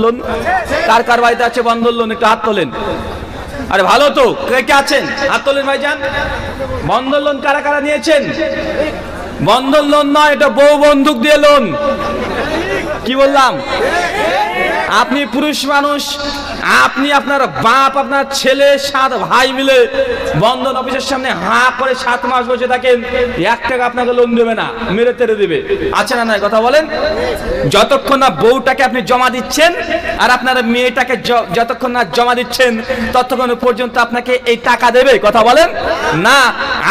Loan কার কার বাড়িতে আছে বন্ধন loan? একটু হাত তোলেন। আরে ভালো তো, কে কে আছেন হাত তোলেন ভাইজান। বন্ধন লোন কারা কারা নিয়েছেন? বন্ধন লোন নয়, এটা বউ বন্দুক দিয়ে লোন। কি বললাম? আপনি পুরুষ মানুষ, আপনি আপনার বাপ আপনার ছেলে 7 ভাই মিলে বন্ধন অফিসের সামনে হাঁ করে 7 মাস বসে থাকেন, 1 টাকা আপনাকে লোন দেবে না, মেরে তেরে দেবে। আছে না নাই কথা বলেন? যতক্ষণ না বউটাকে আপনি জমা দিচ্ছেন আর আপনার মেয়েটাকে যতক্ষণ না জমা দিচ্ছেন ততক্ষণ পর্যন্ত আপনাকে এই টাকা দেবে, কথা বলেন না।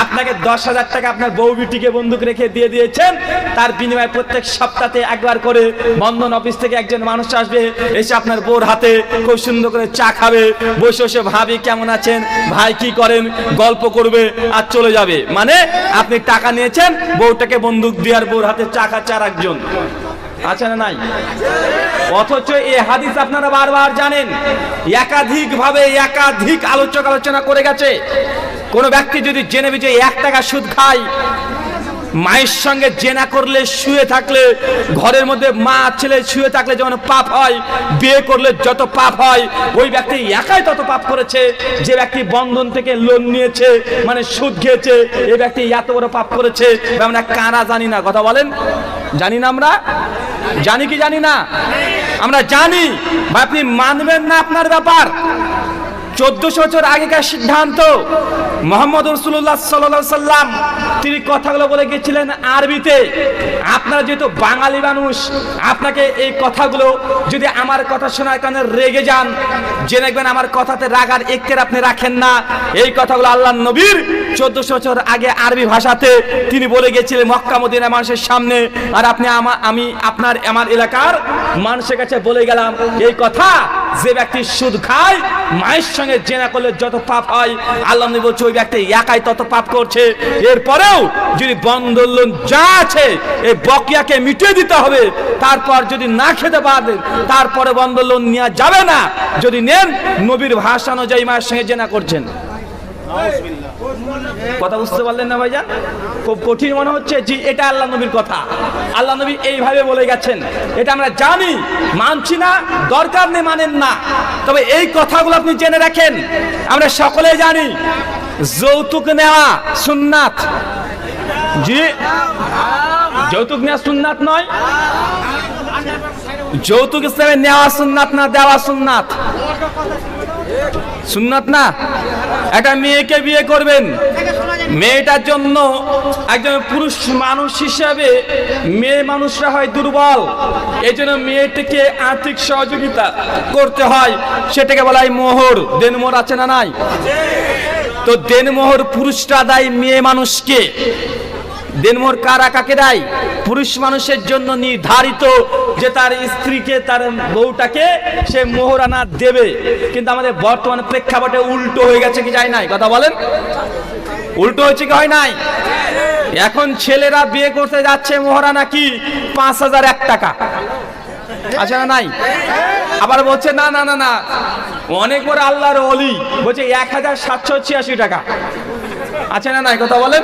আপনাকে 10,000 টাকা আপনার বউ বিটিকে বন্দুক রেখে দিয়ে দিয়েছেন, তার বিনিময়ে প্রত্যেক সপ্তাহে একবার করে বন্ধন অফিস থেকে একজন মানুষ আসবে, এসে আপনার বউর হাতে খুব সুন্দর করে চা খাবে, বসে বসে ভাবি কেমন আছেন, ভাই কি করেন, গল্প করবে আর চলে যাবে। মানে আপনি টাকা নিয়েছেন, বউটাকে বন্দুক দিয়ে আর বউর হাতে চা খাচ্ছে আর একজন। আছে না নাই? অথচ এই হাদিস আপনারা বারবার জানেন, একাধিক ভাবে একাধিক আলোচনা করে গেছে। কোন ব্যক্তি যদি জেনে বুঝে 1 টাকা সুদ খায়, মায়ের সঙ্গে জেনা করলে, শুয়ে থাকলে, ঘরের মধ্যে মা ছেলে শুয়ে থাকলে যেমন পাপ হয়, বিয়ে করলে যত পাপ হয়, ওই ব্যক্তি একাই তত পাপ করেছে। যে ব্যক্তি বন্ধন থেকে লোন নিয়েছে মানে সুদ খেয়েছে, এই ব্যক্তি এত বড় পাপ করেছে। আমরা কারা জানি না, কথা বলেন? জানি না? আমরা জানি কি জানি না? আমরা জানি। আপনি মানবেন না, আপনার ব্যাপার। 1400 বছর আগেকার সিদ্ধান্ত। মুহাম্মদ রাসূলুল্লাহ সাল্লাল্লাহু আলাইহি সাল্লাম তিনি কথাগুলো বলে গিয়েছিলেন আরবিতে। আপনারা যেহেতু বাঙালি মানুষ, আপনাকে এই কথাগুলো যদি আমার কথা শোনার কারণে রেগে যান, জেনে রাখবেন আমার কথাতে রাগার একটের আপনি রাখেন না। এই কথাগুলো আল্লাহর নবীর 1400 বছর আগে আরবি ভাষাতে তিনি বলে গিয়েছিলেন মক্কা মদিনার মানুষের সামনে। আর আপনি আমি আপনার আমার এলাকার মানুষের কাছে বলে গেলাম এই কথা, যে ব্যক্তি সুদ খায়, মায়ের সঙ্গে জেনা করলে যত পাপ হয়, আল্লাহ নবী বলছে ওই ব্যক্তি একাই তত পাপ করছে। এরপরেও যদি বন্ধন লোন যা আছে এই বকেয়াকে মিটিয়ে দিতে হবে। তারপর যদি না খেতে পারবেন, তারপরে বন্ধন লোন নেওয়া যাবে না। যদি নেন, নবীর ভাষা অনুযায়ী মায়ের সঙ্গে জেনা করছেন। কথা বুঝতে পারলেন না ভাইজান? খুব কঠিন মনে হচ্ছে। জি, এটা আল্লাহ নবীর কথা। আল্লাহ নবী এইভাবে বলে গেছেন, এটা আমরা জানি, মানছি না, দরকার নেই মানেন না। তবে এই কথাগুলো আপনি জেনে রাখেন, আমরা সকলে জানি যৌতুক নেওয়া সুন্নাত। জি, যৌতুক নেওয়া সুন্নাত নয়? যৌতুক ইসলামে নেওয়া সুন্নাত না, দেওয়া সুন্নাত। সুন্নাত না? একটা মেয়েকে বিয়ে করবেন, মেয়েটার জন্য একজন পুরুষ মানুষ হিসাবে মেয়ে মানুষরা হয় দুর্বল, এই জন্য মেয়েটিকে আর্থিক সহযোগিতা করতে হয়, সেটাকে বলা হয় মোহর। দেনমোহর আছে না নাই? তো দেনমোহর পুরুষরা দেয় মেয়ে মানুষকে। দেনমোহর কারা কাকে দেয়? পুরুষ মানুষের জন্য নির্ধারিত যে তার স্ত্রীকে, তার বউটাকে সে মোহরানা দেবে। কিন্তু আমাদের বর্তমান প্রেক্ষাপটে উল্টো হয়ে গেছে কি যায় নাই? কথা বলেন, উল্টো হয়েছে কি হয় নাই? এখন ছেলেরা বিয়ে করতে যাচ্ছে, মোহরানা কি 5,001 টাকা। আচ্ছা না নাই? আবার বলছে না না না না, অনেক বড় আল্লাহর ওলি, বলছে 1,786 টাকা। আচ্ছা না নাই? কথা বলেন?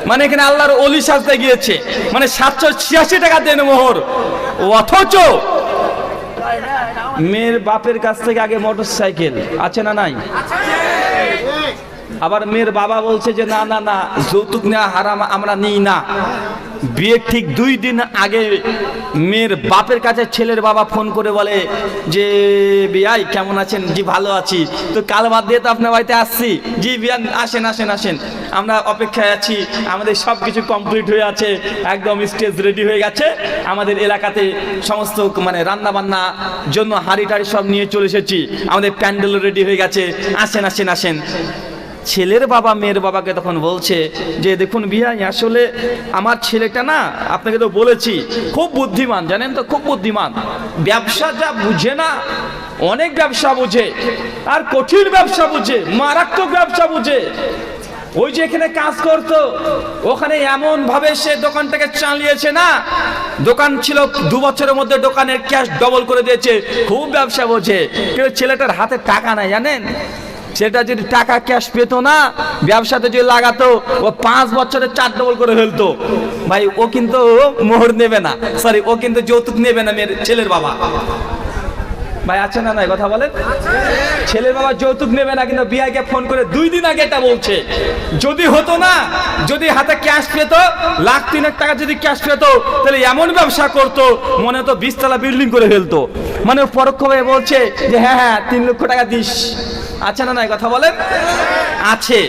মানে এখানে আল্লাহর ওলি সাজতে গিয়েছে, মানে 786 টাকা দেন মোহর। অথচ মেয়ের বাপের কাছ থেকে আগে মোটরসাইকেল। আছে না নাই? আবার মেয়ের বাবা বলছে যে না না না, যৌতুক নেওয়া হারাম, আমরা নিই না। বিয়ের ঠিক 2 দিন আগে মেয়ের বাপের কাছে ছেলের বাবা ফোন করে বলে যে বিয়াই কেমন আছেন? জি ভালো আছি, তো কাল বাদ দিয়ে তো আপনার বাড়িতে আসছি। জি বিয়া, আসেন আসেন আসেন, আমরা অপেক্ষায় আছি, আমাদের সব কিছু কমপ্লিট হয়ে আছে, একদম স্টেজ রেডি হয়ে গেছে, আমাদের এলাকাতে সমস্ত মানে রান্না বান্না জন্য হাঁড়ি টাড়ি সব নিয়ে চলে এসেছি, আমাদের প্যান্ডেল রেডি হয়ে গেছে, আসেন আসেন আসেন। ছেলের বাবা মেয়ের বাবাকে তখন বলছে যে দেখুন বিয়া, আসলে আমার ছেলেটা না, আপনাকে তো বলেছি, খুব বুদ্ধিমান, জানেন তো, খুব বুদ্ধিমান। ব্যবসা যা বুঝে না, অনেক ব্যবসা বুঝে, আর কঠিন ব্যবসা বুঝে, মারাত্মক ব্যবসা বুঝে। ওই যে এখানে কাজ করতো, ওখানে এমন ভাবে সে দোকানটাকে চালিয়েছে না, দোকান ছিল 2 বছরের মধ্যে দোকানের ক্যাশ ডবল করে দিয়েছে। খুব ব্যবসা বোঝে, কিন্তু ছেলেটার হাতে টাকা নাই, জানেন। সেটা যদি টাকা ক্যাশ পেতো না, ব্যবসাতে যদি লাগাতো, ও 5 বছরে 4 ডবল করে ফেলতো। ভাই ও কিন্তু মোহর নেবে না, সরি ও কিন্তু যৌতুক নেবে না মেয়ের ছেলের বাবা। ভাই আছে না নাই কথা বলেন? ছেলে বাবা যৌতুক নেবে না, কিন্তু বিআইকে ফোন করে 2 দিন আগে এটা বলছে। যদি হতো না, যদি হাতে ক্যাশ পেত, লাখ 3 টাকা যদি ক্যাশ পেত, তাহলে এমন ব্যবসা করতো, মনে হতো 20 তলা বিল্ডিং করে ফেলতো। মানে পরোক্ষভাবে বলছে যে হ্যাঁ হ্যাঁ 3 লক্ষ টাকা দিস। আছে না নাই কথা বলেন? আছে।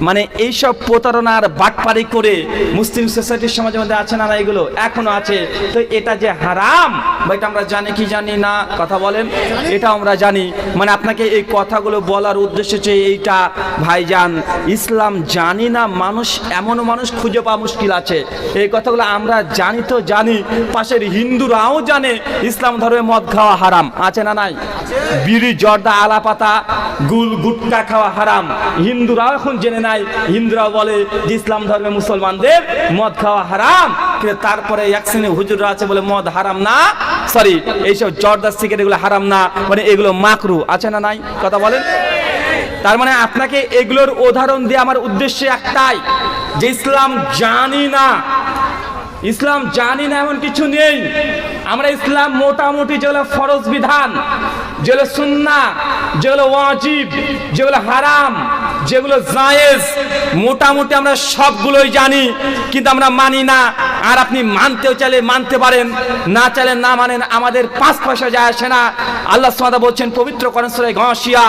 মানে এইসব প্রতারণার বাটপারি করে মুসলিম সোসাইটির সমাজের মধ্যে আছে না না, এগুলো এখনো আছে। তো এটা যে হারাম বা এটা আমরা জানি কি জানি না কথা বলেন? এটা আমরা জানি। মানে আপনাকে এই কথাগুলো বলার উদ্দেশ্য হচ্ছে এইটা, ভাইজান ইসলাম জানি না মানুষ, এমনও মানুষ খুঁজে পাওয়া মুশকিল আছে। এই কথাগুলো আমরা জানি তো জানি, পাশের হিন্দুরাও জানে ইসলাম ধর্মে মদ খাওয়া হারাম। আছে না নাই? বিড়ি জর্দা আলাপাতা গুল গুটকা খাওয়া হারাম, হিন্দুরাও এখন জেনে নাই। হিন্দুরাও বলে যে ইসলাম ধর্মে মুসলমানদের মদ খাওয়া হারাম, কিন্তু তারপরে এক শ্রেণী হুজুররা আছে বলে মদ হারাম না, সরি এইসব জর্দা সিগারেট এগুলো হারাম না, মানে এগুলো মাকরু। আছে না নাই কথা বলেন? তার মানে আপনাকে এগুলোর উদাহরণ দিয়ে আমার উদ্দেশ্য একটাই, যে ইসলাম জানি না, ইসলাম জানি না এমন কিছু নেই। আমরা ইসলাম মোটামুটি যেগুলো ফরজ বিধান, যেগুলো সুন্নাহ, যেগুলো ওয়াজিব, যেগুলো হারাম, যেগুলো জায়েজ, মোটামুটি আমরা সবগুলোই জানি, কিন্তু আমরা মানি না। আর আপনি মানতেও চাইলে মানতে পারেন, না চাইলে না মানেন, আমাদের 5 পয়সা যায় আসে না। আল্লাহ সুবহানাহু বলছেন পবিত্র কোরআন সূরা গাশিয়া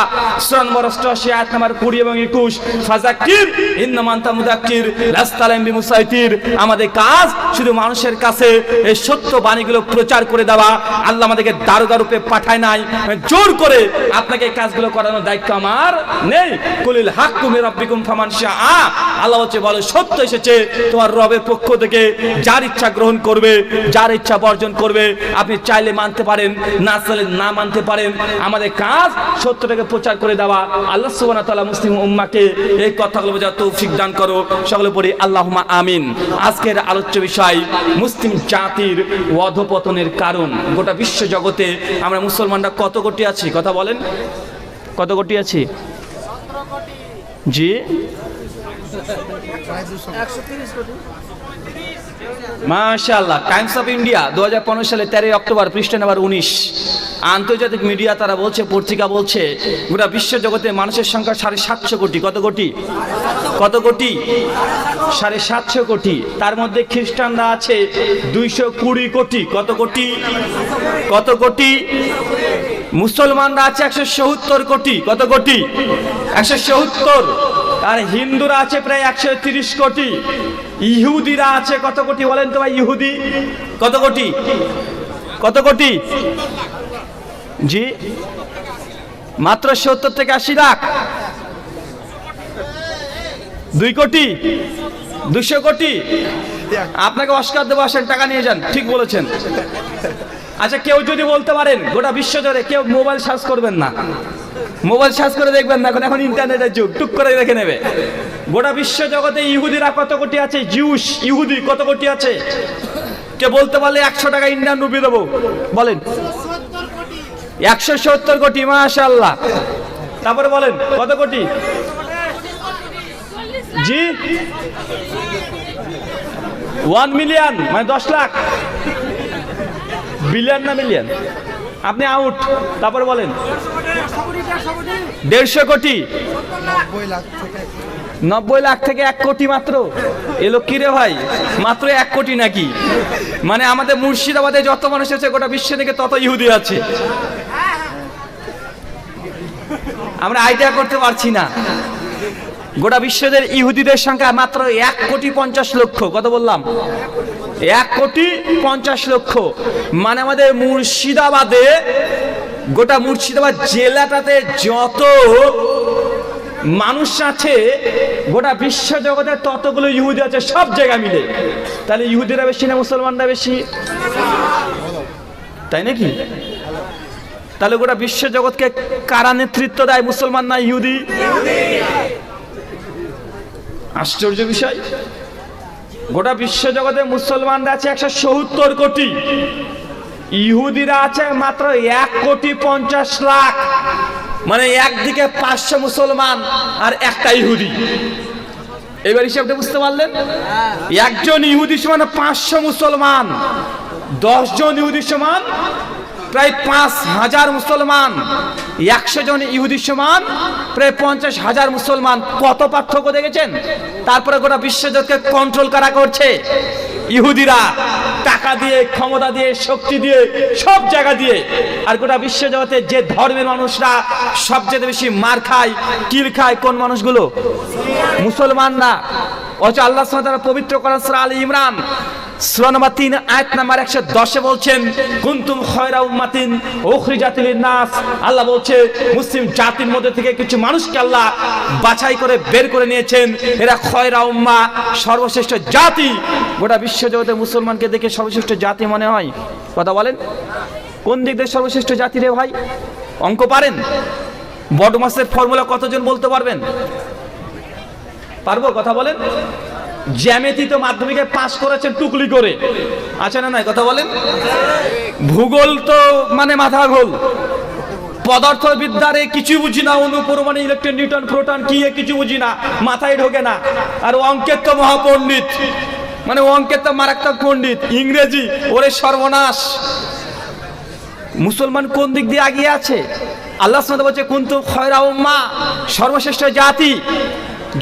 সূরা নম্বর 88 আয়াত নম্বর 20 এবং 21, ফাযাক্কির ইন্নামা আনতা মুযাক্কির লাস্তা আলাইহিম বিমুসাইতির। আমাদের কাজ শুধু মানুষের কাছে এই সত্য বাণীগুলো প্রচার করে দেওয়া। আল্লাহ আমাদেরকে দারোগা রূপে পাঠায় নাই, জোর করে আপনাকে এই কাজগুলো করানোর দায়িত্ব আমার নেই। কুলিল হাক্কু মির রাব্বিকুম ফামান শাআ, আল্লাহ হচ্ছে বলে সত্য এসেছে তোমার রবের পক্ষ থেকে, যার ইচ্ছা গ্রহণ করবে, যার ইচ্ছা বর্জন করবে। আপনি চাইলে মানতে পারেন, না চাইলে না মানতে পারেন। আমাদের কাজ সত্যটাকে প্রচার করে দেওয়া। আল্লাহ সুবহানাহু ওয়া তাআলা মুসলিম উম্মাহকে এই কথাগুলো বোঝার তৌফিক দান করো। সকলে পড়ি আল্লাহুম্মা আমিন। আজকের আলোচ্য বিষয় মুসলিম জাতির অধঃপতনের কারণ। গোটা বিশ্ব জগতে আমরা মুসলমানরা কত কোটি আছি কথা বলেন? কত কোটি আছি? জি মাশাআল্লাহ। টাইমস অফ ইন্ডিয়া 2015 সালে 13 অক্টোবর পৃষ্ঠা নাম্বার 19, আন্তর্জাতিক মিডিয়া তারা বলছে, পত্রিকা বলছে, গোটা বিশ্ব জগতে মানুষের সংখ্যা 750 কোটি। কত কোটি? কত কোটি? 750 কোটি। তার মধ্যে খ্রিস্টানরা আছে 220 কোটি। কত কোটি? কত কোটি? মুসলমানরা আছে 170 কোটি। কত কোটি? 170। আর হিন্দুরা আছে প্রায় 130 কোটি। ইহুদিরা আছে কত কোটি বলেন তো ভাই? ইহুদি কত কোটি? কত কোটি? জি মাত্র 70 থেকে 80 লাখ। 2 কোটি 200 কোটি। আপনাকে অস্কার দেবো, আসেন টাকা নিয়ে যান। ঠিক বলেছেন। আচ্ছা কেউ যদি বলতে পারেন গোটা বিশ্ব জুড়ে, কেউ মোবাইল সার্চ করবেন না, মোবাইল সার্চ করে দেখবেন না, এখন ইন্টারনেটের যুগ, টুক করে দেখে নেবে। গোটা বিশ্ব জগতে ইহুদিরা কত কোটি আছে? জিউস ইহুদি কত কোটি আছে? কে বলতে পারলে 100 টাকা ইন্ডিয়ান রুপি দেবো বলেন? 170 কোটি। মাশাআল্লাহ। তারপরে বলেন কত কোটি? জি 1 মিলিয়ন, মানে 10 লাখ। বিলিয়ন না মিলিয়ন? আপনি আউট। তারপরে বলেন 150 কোটি। 90 লাখ থেকে 1 কোটি মাত্র। এলো কি রে ভাই? মাত্র 1 কোটি নাকি? মানে আমাদের মুর্শিদাবাদে যত মানুষ আছে গোটা বিশ্ব থেকে তত ইহুদি আছে। আমরা আইডিয়া করতে পারছি না। গোটা বিশ্বের ইহুদিদের সংখ্যা মাত্র 1,50,00,000। কত বললাম? 1,50,00,000। মানে আমাদের মুর্শিদাবাদে, গোটা মুর্শিদাবাদ জেলাটাতে যত মানুষ আছে গোটা বিশ্ব জগতে ততগুলো ইহুদি আছে, সব জায়গা মিলে। তাহলে ইহুদিরা বেশি না মুসলমানরা বেশি? তাই নাকি? তাহলে গোটা বিশ্ব জগৎকে কারা নেতৃত্ব দেয়? মুসলমান না ইহুদি? আশ্চর্য বিষয়। গোটা বিশ্ব জগতে মুসলমানরা আছে 170 কোটি, ইহুদিরা আছে মাত্র 1,50,00,000। মানে একদিকে 500 মুসলমান আর একটা ইহুদি। এবার হিসাবটা বুঝতে পারলেন? একজন ইহুদি সমান 500 মুসলমান, 10 জন ইহুদি সমান প্রায় 5,000 মুসলমান, 100 জন ইহুদি সমান প্রায় 50,000 মুসলমান। কত পার্থক্য দেখেছেন? তারপরে গোটা বিশ্বজগৎকে কন্ট্রোল কারা করছে? ইহুদিরা, টাকা দিয়ে, ক্ষমতা দিয়ে, শক্তি দিয়ে, সব জায়গা দিয়ে। আর গোটা বিশ্বজগতে যে ধর্মের মানুষরা সবচেয়ে বেশি মার খায়, কিল খায়, কোন মানুষগুলো? মুসলমানরা। অথচ আল্লাহ সুবহানাহু ওয়া তাআলা পবিত্র কোরআন সূরা আলে ইমরান সূরা নম্বর 3 আয়াত নাম্বার 110 বলছেন, কুনতুম খায়রা উম্মাতিন উখরিজাত লিন-নাস। আল্লাহ বলছে মুসলিম জাতির মধ্যে থেকে কিছু মানুষকে আল্লাহ বাছাই করে বের করে নিয়েছেন, এরা খায়রা উম্মা, সর্বশ্রেষ্ঠ জাতি। গোটা বিশ্বজগতে মুসলমানকে দেখে সর্বশ্রেষ্ঠ জাতি মনে হয়। কথা বলেন, কোন দিক দিয়ে সর্বশ্রেষ্ঠ জাতি রে ভাই? অঙ্ক পারেন? বডমাসের ফর্মুলা কতজন বলতে পারবেন? পারবো? কথা বলেন। জ্যামিতি তো মাধ্যমিকে পাস করেছেন টুকলি করে, আছে না নাই? কথা বলেন। ভূগোল তো মানে মাথা গোল। পদার্থবিদ্যারে কিছু বুঝি না, অনুপরমাণু, ইলেকট্রন, নিউটন, প্রোটন কি কিছু বুঝি না, মাথায় ঢোকে না। আর অঙ্কের তো মহাপণ্ডিত, মানে অঙ্কের তো মারাত্মক পণ্ডিত। ইংরেজি, ওরে সর্বনাশ। মুসলমান কোন দিক দিয়ে এগিয়ে আছে? আল্লাহ সুবহানাহু ওয়া তাআলা বলছে কুনতুম খায়রা উম্মাহ, সর্বশ্রেষ্ঠ জাতি।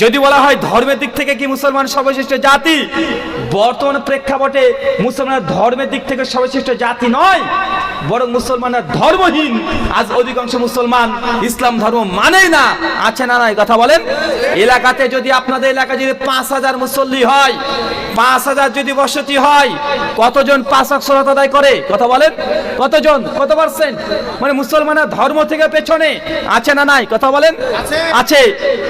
যদি বলা হয় ধর্মের দিক থেকে কি মুসলমান সর্বশ্রেষ্ঠ জাতি, বর্তমান প্রেক্ষাপটে মুসলমান ধর্মের দিক থেকে সর্বশ্রেষ্ঠ জাতি নয়, বরং মুসলমানরা ধর্মহীন। আজ অধিকাংশ মুসলমান ইসলাম ধর্ম মানেই না, আছে না নাই? কথা বলেন। এলাকাতে যদি আপনাদের এলাকায় যদি 5,000 মুসল্লি হয়, 5,000 যদি বসতি হয়, কতজন 5 ওয়াক্ত সালাত আদায় করে? কথা বলেন। কতজন? কত পার্সেন্ট? মানে মুসলমানরা ধর্ম থেকে পেছনে, আছে না নাই? কথা বলেন। আছে।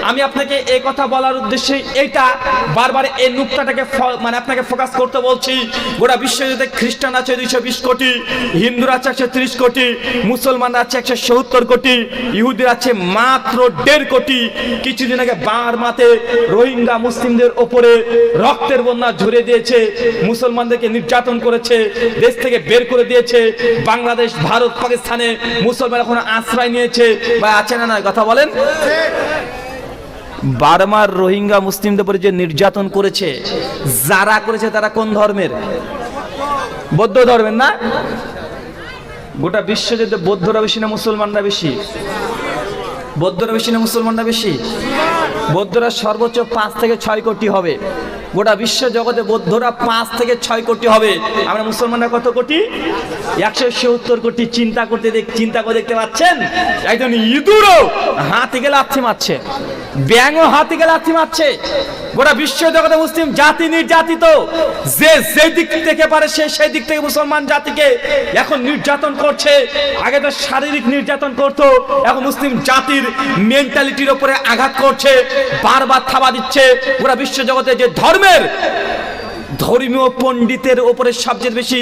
আমি আপনাকে এই কথা বলার উদ্দেশ্যে এইটা বারবার এই নুকতাটাকে মানে আপনাকে ফোকাস করতে বলছি। গোটা বিশ্বজুড়ে খ্রিস্টান আছে 220 কোটি, হিন্দুরা আছে 130 কোটি, মুসলমানরা আছে 170 কোটি, ইহুদিরা আছে মাত্র 1.5 কোটি। কিছুদিন আগে বার্মাতে রোহিঙ্গা মুসলিমদের ওপরে রক্তের বন্যা ঝরে দিয়েছে, মুসলমানদেরকে নির্যাতন করেছে, দেশ থেকে বের করে দিয়েছে। বাংলাদেশ, ভারত, পাকিস্তানে মুসলমান এখন আশ্রয় নিয়েছে, বা আছে না না? কথা বলেন। বার্মার রোহিঙ্গা মুসলিমদের উপরে যে নির্যাতন করেছে, যারা করেছে তারা কোন ধর্মের? বৌদ্ধ ধর্মের না? গোটা বিশ্ব যদি বৌদ্ধরা বেশি না মুসলমানরা বেশি? বৌদ্ধরা বেশি না মুসলমানরা বেশি? বৌদ্ধরা সর্বোচ্চ 5 থেকে 6 কোটি হবে। গোটা বিশ্ব জগতে বৌদ্ধরা 5 থেকে 6 কোটি হবে। আমরা মুসলমানরা কত কোটি? 170 কোটি। চিন্তা করে দেখতে পাচ্ছেন? একজন ইঁদুরও হাতিকে লাথি মারছে, ব্যাঙও হাতিকে লাথি মারছে। গোটা বিশ্ব জগতে মুসলিম জাতি নির্যাতিত। যে যেই দিক থেকে পারে সে সেই দিক থেকে মুসলমান জাতিকে এখন নির্যাতন করছে। আগে তো শারীরিক নির্যাতন করতো, এখন মুসলিম জাতির মেন্টালিটির উপরে আঘাত করছে, বারবার থাবা দিচ্ছে। গোটা বিশ্ব জগতে যে ধর্মের ধর্মীয় পণ্ডিতের উপরে সবচেয়ে বেশি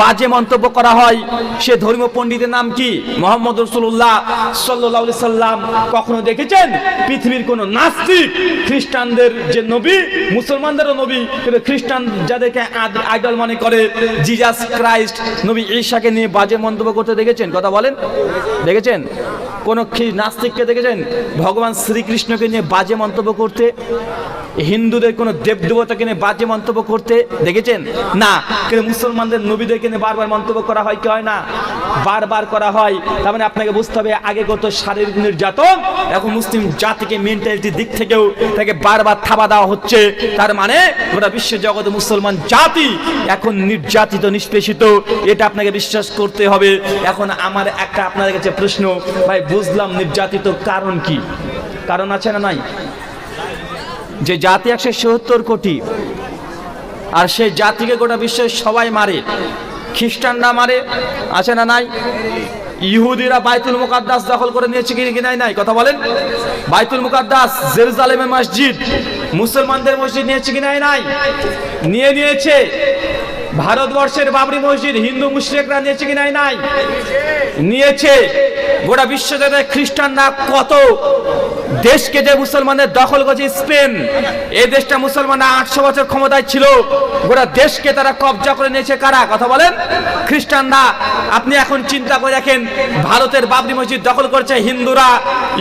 বাজে মন্তব্য করা হয়, সে ধর্মীয় পণ্ডিতের নাম কি? মুহাম্মদ রাসূলুল্লাহ সাল্লাল্লাহু আলাইহি সাল্লাম। কখনো দেখেছেন পৃথিবীর কোন নাস্তিক খ্রিস্টানদের যে নবী, মুসলমানদেরও নবী, কিন্তু খ্রিস্টান যাদেরকে আইডল মনে করে, জিজাস ক্রাইস্ট, নবী ঈসাকে নিয়ে বাজে মন্তব্য করতে দেখেছেন? কথা বলেন। দেখেছেন কোন নাস্তিককে দেখেছেন ভগবান শ্রীকৃষ্ণকে নিয়ে বাজে মন্তব্য করতে? হিন্দুদের কোন দেবদেবতাকে নিয়ে বাজে মন্তব্য করতে দেখেছেন? না। কিন্তু মুসলমানদের নবীদেরকে নিয়ে বারবার মন্তব্য করা হয় কি হয় না? বারবার করা হয়। তার মানে আপনাকে বুঝতে হবে, আগে কত শারীরিক নির্যাতন, এখন মুসলিম জাতিকে মেন্টালিটির দিক থেকেও তাকে বারবার থাবা দেওয়া হচ্ছে। তার মানে গোটা বিশ্ব জগতে মুসলমান জাতি এখন নির্যাতিত, নিষ্পেষিত, এটা আপনাকে বিশ্বাস করতে হবে। এখন আমার একটা আপনাদের কাছে প্রশ্ন, ভাই বুঝলাম নির্যাতিত, কারণ কি? কারণ আছে না নাই? যে জাতি 170 কোটি, আর সেই জাতিকে গোটা বিশ্বের সবাই মারে, খ্রিস্টানরা মারে, আছে না নাই? ইহুদিরা বাইতুল মুকাদ্দাস দখল করে নিয়েছে কি নাই? কথা বলেন। বাইতুল মুকাদ্দাস, জেরুজালেমের মসজিদ, মুসলমানদের মসজিদ নিয়েছে কি নাই? নিয়েছে। ভারতবর্ষের বাবরি মসজিদ হিন্দু মুশরিকরা নিয়েছে কি নাই? নিয়েছে। গোটা বিশ্বজুড়ে খ্রিস্টানরা কত দেশকে যে মুসলমানদের দখল করেছে, স্পেন, এই দেশটা মুসলমানরা 800 বছর ক্ষমতায় ছিল, গোটা দেশকে তারা কবজা করে নিয়েছে কারা? কথা বলেন, খ্রিস্টানরা। আপনি এখন চিন্তা করে দেখেন, ভারতের বাবরি মসজিদ দখল করেছে হিন্দুরা,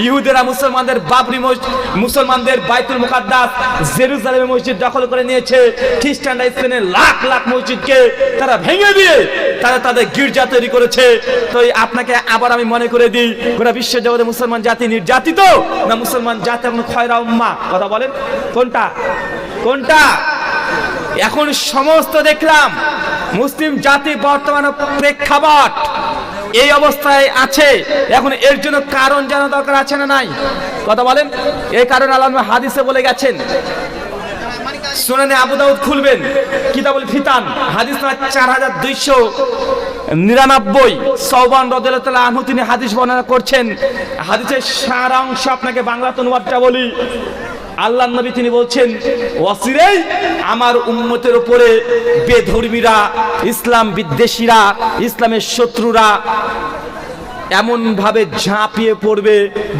ইহুদিরা মুসলমানদের বাবরি মসজিদ, মুসলমানদের বাইতুল মুকাদ্দাস জেরুজালেমের মসজিদ দখল করে নিয়েছে। খ্রিস্টানরা স্পেনের লাখ লাখ মসজিদকে তারা ভেঙে দিয়ে তারা তাদের গির্জা তৈরি করেছে। তো আপনাকে আবার আমি মনে করে দিই, গোটা বিশ্ব জগতে মুসলমান জাতি নির্যাতিত না মুসলমান জাতি এখন খয়রা উম্মাহ? কথা বলেন, কোনটা কোনটা? এখন সমস্ত দেখলাম মুসলিম জাতি বর্তমানে প্রেক্ষাপট এই অবস্থায় আছে। এখন এর জন্য কারণ জানা দরকার আছে না নাই? কথা বলেন। এই কারণ আল্লাহ হাদিসে বলে গেছেন। সুনানে আবু দাউদ খুলবেন, কিতাবুল ফিতান, হাদিস নাম্বার 4299। সাওবান রাদিয়াল্লাহু তাআলা আনহু তিনি হাদিস বর্ণনা করছেন। হাদিসের সারাংশ আপনাকে বাংলা অনুবাদটা বলি। আল্লাহর নবী তিনি বলছেন, ওয়াসিরেই আমার উম্মতের উপরে বেধর্মীরা, ইসলাম বিদ্বেষীরা, ইসলামের শত্রুরা এমন ভাবে ঝাঁপিয়ে পড়বে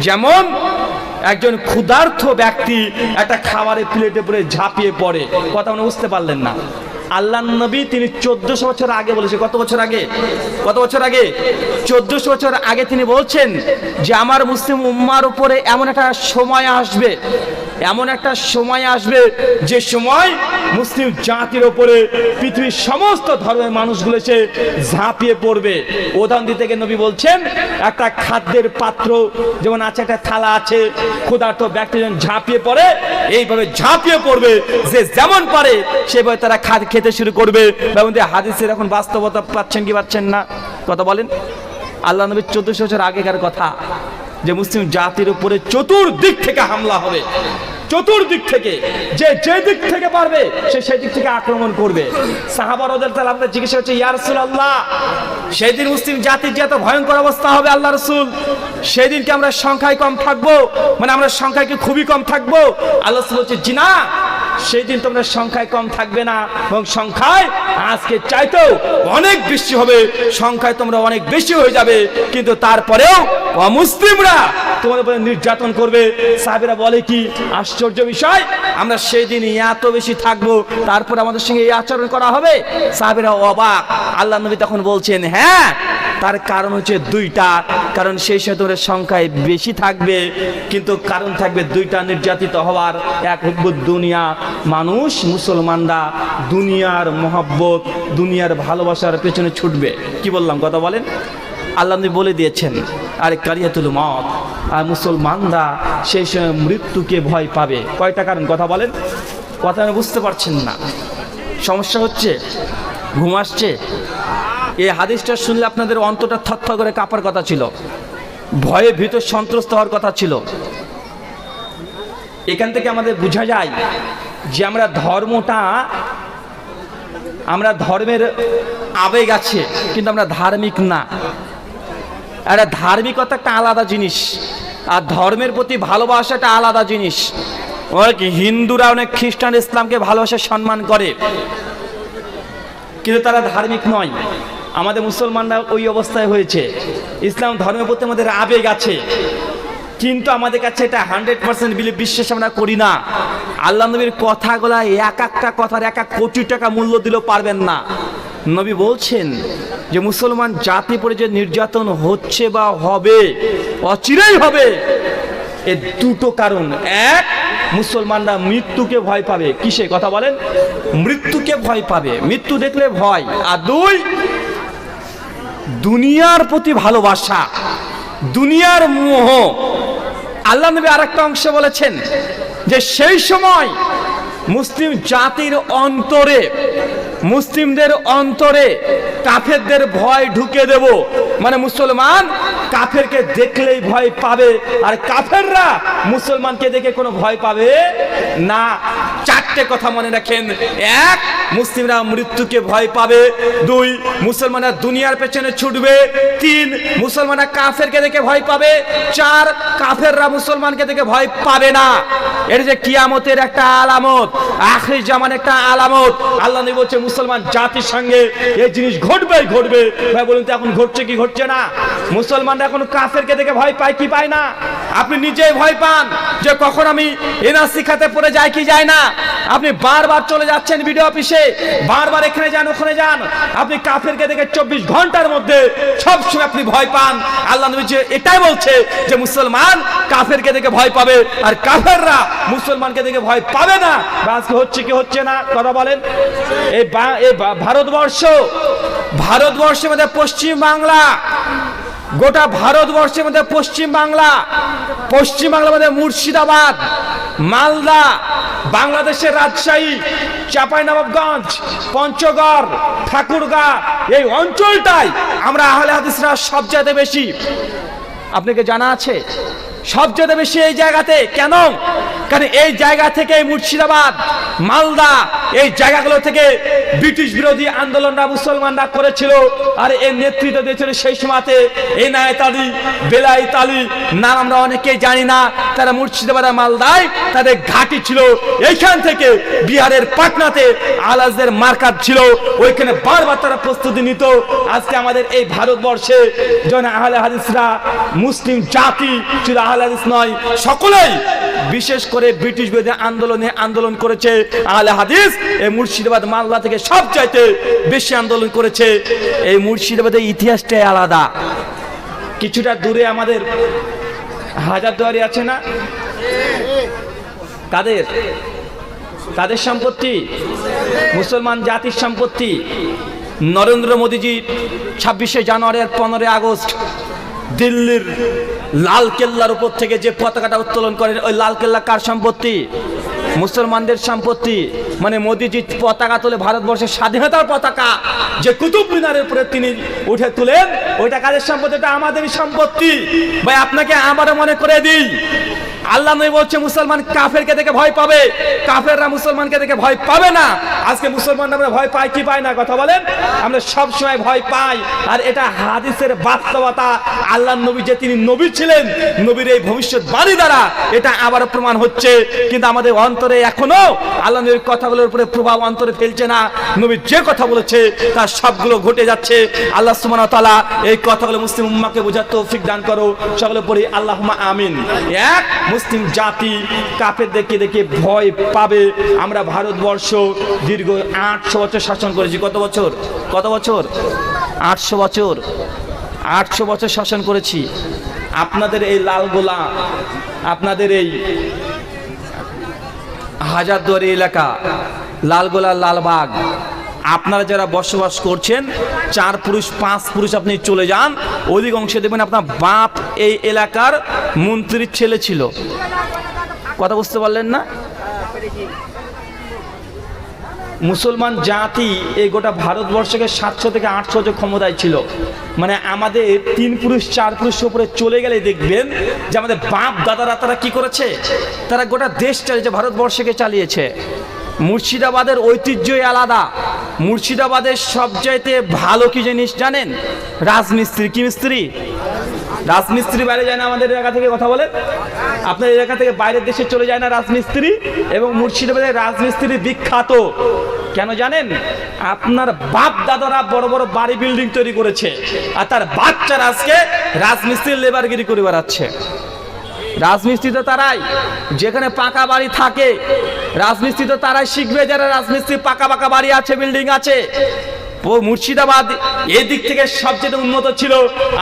যেমন একজন ক্ষুধার্ত ব্যক্তি একটা খাবারের প্লেটে পড়ে ঝাঁপিয়ে পড়ে। কথা মনে বুঝতে পারলেন না? আল্লাহর নবী তিনি 1400 বছর আগে বলেছে। কত বছর আগে? কত বছর আগে? 1400 বছর আগে তিনি বলছেন যে আমার মুসলিম উম্মার উপরে এমন একটা সময় আসবে, এমন একটা সময় আসবে যে সময় মুসলিম জাতির উপরে পৃথিবীর সমস্ত ধর্মের মানুষগুলো এসে ঝাঁপিয়ে পড়বে। উদাহরণ দিতে গিয়ে নবী বলছেন, একটা খাদ্যের পাত্র যেমন আছে, একটা থালা আছে, ক্ষুধার্ত ব্যক্তি যখন ঝাঁপিয়ে পড়ে, এইভাবে ঝাঁপিয়ে পড়বে, যে যেমন পারে সেভাবে তারা খেতে শুরু করবে। হাদিসের এখন বাস্তবতা পাচ্ছেন কি পাচ্ছেন না? কথা বলেন। আল্লাহ নবী 1400 বছর আগেকার কথা, যে মুসলিম জাতির উপরে চতুর্দিক থেকে হামলা হবে, চতুর্দিক থেকে, যে যে দিক থেকে পারবে সে সেই দিক থেকে আক্রমণ করবে। সাহাবা রাদিয়াল্লাহু তাআলা আপনাদের জিজ্ঞাসা হচ্ছে, ইয়া রাসূলুল্লাহ, সেই দিন মুসলিম জাতির যে এত ভয়ঙ্কর অবস্থা হবে আল্লাহ রাসূল, সেই দিন কি আমরা সংখ্যায় কম থাকবো? মানে আমরা সংখ্যায় কি খুবই কম থাকবো? আল্লাহ রাসূল বলছে, জি না, সেই দিন তোমরা সংখ্যায় কম থাকবে না, এবং সংখ্যায় আজকে চাইতেও অনেক বেশি হবে, সংখ্যায় তোমরা অনেক বেশি হয়ে যাবে, কিন্তু তারপরেও অমুসলিমরা তোমাদের উপরে নির্যাতন করবে। সাহাবীরা বলে, কি আশ্চর্য বিষয়, আমরা সেই দিন এত বেশি থাকবো, তারপর আমাদের সঙ্গে এই আচরণ করা হবে? সাহাবীরা অবাক। আল্লাহ নবী তখন বলছেন, হ্যাঁ, তার কারণ হচ্ছে দুইটা। কারণ সেই সময় তোমরা সংখ্যায় বেশি থাকবে, কিন্তু কারণ থাকবে দুইটা নির্যাতিত হওয়ার। এক হুব্বুদ দুনিয়া, মানুষ মুসলমানরা দুনিয়ার মহব্বত, দুনিয়ার ভালোবাসার পেছনে ছুটবে। কি বললাম? কথা বলেন। আল্লাহ নবী বলে দিয়েছেন, আরে কারিয়াতুল মত, আর মুসলমানরা সেই সময় মৃত্যুকে ভয় পাবে। কয়টা কারণ? কথা বলেন। কথা আমি বুঝতে পারছেন না? সমস্যা হচ্ছে? ঘুম আসছে? এই হাদিসটা শুনলে আপনাদের অন্তরটা থরথর করে কাঁপার কথা ছিল, ভয়ে ভীত সন্ত্রস্ত হওয়ার কথা ছিল। এখান থেকে আমাদের বোঝা যায় যে আমরা ধর্মের আবেগ আছে, কিন্তু আমরা ধার্মিক না। একটা ধার্মিকতা একটা আলাদা জিনিস, আর ধর্মের প্রতি ভালোবাসাটা আলাদা জিনিস। অনেক হিন্দুরা, অনেক খ্রিস্টান ইসলামকে ভালোবাসা সম্মান করে, কিন্তু তারা ধার্মিক নয়। আমাদের মুসলমানরা ওই অবস্থায় হয়েছে। ইসলাম ধর্মের প্রতি আমাদের আবেগ আছে, কিন্তু আমাদের কাছে এটা 100% বিশ্বাস আমরা করি না। আল্লাহ নবীর কথাগুলা এক একটা কথার 1 কোটি টাকা মূল্য দিলেও পারবেন না। নবী বলছেন যে মুসলমান জাতি পরে যে নির্যাতন হচ্ছে বা হবে, অচিরেই হবে, এর দুটো কারণ। এক, মুসলমানরা মৃত্যুকে ভয় পাবে। কিসে? কথা বলেন। মৃত্যুকে ভয় পাবে, মৃত্যু দেখলে ভয়। আর দুই, দুনিয়ার প্রতি ভালোবাসা, দুনিয়ার মোহ। আল্লাহ নবী আরেকটা অংশ বলেছেন যে সেই সময় মুসলিম জাতির অন্তরে, মুসলিমদের অন্তরে কাফেরদের ভয় ঢুকে দেব। মানে মুসলমান কাফেরকে দেখলেই ভয় পাবে, আর কাফেররা মুসলমানকে দেখে কোনো ভয় পাবে না। চারটে কথা মনে রাখেন। এক, মুসলিমরা মৃত্যুকে ভয় পাবে। দুই, মুসলমানরা দুনিয়ার পেছনে ছুটবে। তিন, মুসলমানরা কাফেরকে দেখে ভয় পাবে। চার, কাফেররা মুসলমানকে দেখে ভয় পাবে না। এটা যে কিয়ামতের একটা আলামত, আখির জামান একটা আলামত। আল্লাহ নবী বলছে মুসলমান জাতির সঙ্গে এই জিনিস ঘটবেই ঘটবে। ভাই বলুন তো এখন ঘটছে কি ঘটছে না? মুসলমানরা এখন কাফেরকে দেখে ভয় পায় কি পায় না? আপনি নিজেই ভয় পান যে কখন আমি এনআরসি খাতে পড়ে যাই কি যায় না। আপনি বারবার চলে যাচ্ছেন ভিডিও অফিসে, বারবার এখানে যান ওখানে যান, আপনি কাফেরকে দেখে 24 ঘন্টার মধ্যে সবসময় আপনি ভয় পান। আল্লাহ নবী যে এটাই বলছে যে মুসলমান কাফেরকে দেখে ভয় পাবে আর কাফেররা মুসলমানকে দেখে ভয় পাবে না। আজকে হচ্ছে কি হচ্ছে না কথা বলেন? এই ভারতবর্ষের মধ্যে পশ্চিম বাংলা, গোটা ভারতবর্ষের মধ্যে পশ্চিম বাংলার মধ্যে মুর্শিদাবাদ, মালদা, বাংলাদেশের রাজশাহী, চাঁপাইনবাবগঞ্জ, পঞ্চগড়, ঠাকুরগাঁ, এই অঞ্চলটাই আমরা আহলে হাদিসরা সবচেয়ে বেশি। আপনাকে জানা আছে সবচেয়ে বেশি এই জায়গাতে কেন? কারণ এই জায়গা থেকে মুর্শিদাবাদ, মালদা, এই জায়গাগুলো থেকে ব্রিটিশ বিরোধী আন্দোলনরা মুসলমানরা করেছিল। আর এর নেতৃত্ব দিয়েছিল সেই সময়তে এনায়েত আলী, বেলায়েত আলী, নাম আমরা অনেকেই জানি না। তারা মুর্শিদাবাদ আর মালদায় তাদের ঘাঁটি ছিল। এইখান থেকে বিহারের পাটনাতে আলাজদের মার্কাজ ছিল, ওইখানে বারবার তারা প্রস্তুতি নিত। আজকে আমাদের এই ভারতবর্ষে জন আহলে হাদিসরা, মুসলিম জাতি শুধু আহলে হাদিস নয়, সকলেই বিশেষ করে ব্রিটিশ বিরোধী আন্দোলন করেছে। আহলে হাদিস এই মুর্শিদাবাদ মালদা থেকে সবচাইতে বেশি আন্দোলন করেছে। এই মুর্শিদাবাদের ইতিহাসটাই আলাদা। কিছুটা দূরে আমাদের হাজারদুয়ারি আছে না? কাদের সম্পত্তি? মুসলমান জাতির সম্পত্তি। নরেন্দ্র মোদীজি 26শে জানুয়ারি আর 15 আগস্ট দিল্লির লাল কেল্লার উপর থেকে যে পতাকাটা উত্তোলন করেন, ওই লাল কেল্লা কার সম্পত্তি? মুসলমানদের সম্পত্তি। মানে মোদীজি পতাকা তুলে ভারতবর্ষের স্বাধীনতার পতাকা যে কুতুব মিনারের উপরে তিনি উঠে তুলেন, ওইটা কাদের সম্পত্তি? এটা আমাদেরই সম্পত্তি। ভাই আপনাকে আবারও মনে করে দিই, আল্লাহ নবী বলছে মুসলমান কাফেরকে দেখে ভয় পাবে, কাফেররা মুসলমানকে দেখে ভয় পাবে না। আজকে মুসলমানরা আমরা ভয় পাই কি পাই না কথা বলেন? আমরা সব সময় ভয় পাই। আর এটা হাদিসের বাস্তবতা। আল্লাহ নবী যে তিনি নবী ছিলেন, নবীর এই ভবিষ্যৎবাণী দ্বারা এটা আবারও প্রমাণ হচ্ছে। কিন্তু আমাদের অন্তরে এখনো আল্লাহ নবীর কথাগুলোর উপরে প্রভাব অন্তরে ফেলছে না। নবী যে কথা বলেছে তার সবগুলো ঘটে যাচ্ছে। আল্লাহ সুবহানাহু ওয়া তাআলা এই কথাগুলো মুসলিম উম্মাহকে বোঝার তৌফিক দান করো। সকলে পড়ি আল্লাহুম্মা আমিন। এক, মুসলিম জাতি কাফের দেখে দেখে ভয় পাবে। আমরা ভারতবর্ষ দীর্ঘ 800 বছর শাসন করেছি। কত বছর? 800 বছর। 800 বছর শাসন করেছি। আপনাদের এই লালগোলা, আপনাদের এই হাজারদুয়ারি এলাকা, লালগোলা, লালবাগ, আপনারা যারা বসবাস করছেন 4 পুরুষ 5 পুরুষ আপনি চলে যান, অধিকাংশে দেখবেন আপনার বাপ এই এলাকার মন্ত্রীর ছেলে ছিল। কথা বুঝতে পারলেন না? মুসলমান জাতি এই গোটা ভারতবর্ষকে 700 থেকে 800 বছর ক্ষমতায় ছিল। মানে আমাদের 3 পুরুষ 4 পুরুষের উপরে চলে গেলে দেখবেন যে আমাদের বাপ দাদারা তারা কি করেছে? তারা গোটা দেশ চালিয়েছে, ভারতবর্ষকে চালিয়েছে। মুর্শিদাবাদের ঐতিহ্যই আলাদা। মুর্শিদাবাদের সবচাইতে ভালো কি জিনিস জানেন? রাজমিস্ত্রি। কি মিস্ত্রি? রাজমিস্ত্রি বাইরে যায় না আমাদের এলাকা থেকে? কথা বলে আপনার এলাকা থেকে বাইরের দেশে চলে যায় না রাজমিস্ত্রি? এবং মুর্শিদাবাদের রাজমিস্ত্রি বিখ্যাত কেন জানেন? আপনার বাপ দাদারা বড় বড় বাড়ি বিল্ডিং তৈরি করেছে, আর তার বাচ্চারা আজকে রাজমিস্ত্রির লেবারগিরি করে বেড়াচ্ছে। রাজমিস্ত্রি তো তারাই যেখানে পাকা বাড়ি থাকে, রাজমিস্ত্রি তো তারাই শিখবে যারা রাজমিস্ত্রি পাকা পাকা বাড়ি আছে, বিল্ডিং আছে। মুর্শিদাবাদ এই দিক থেকে সবচেয়ে উন্নত ছিল।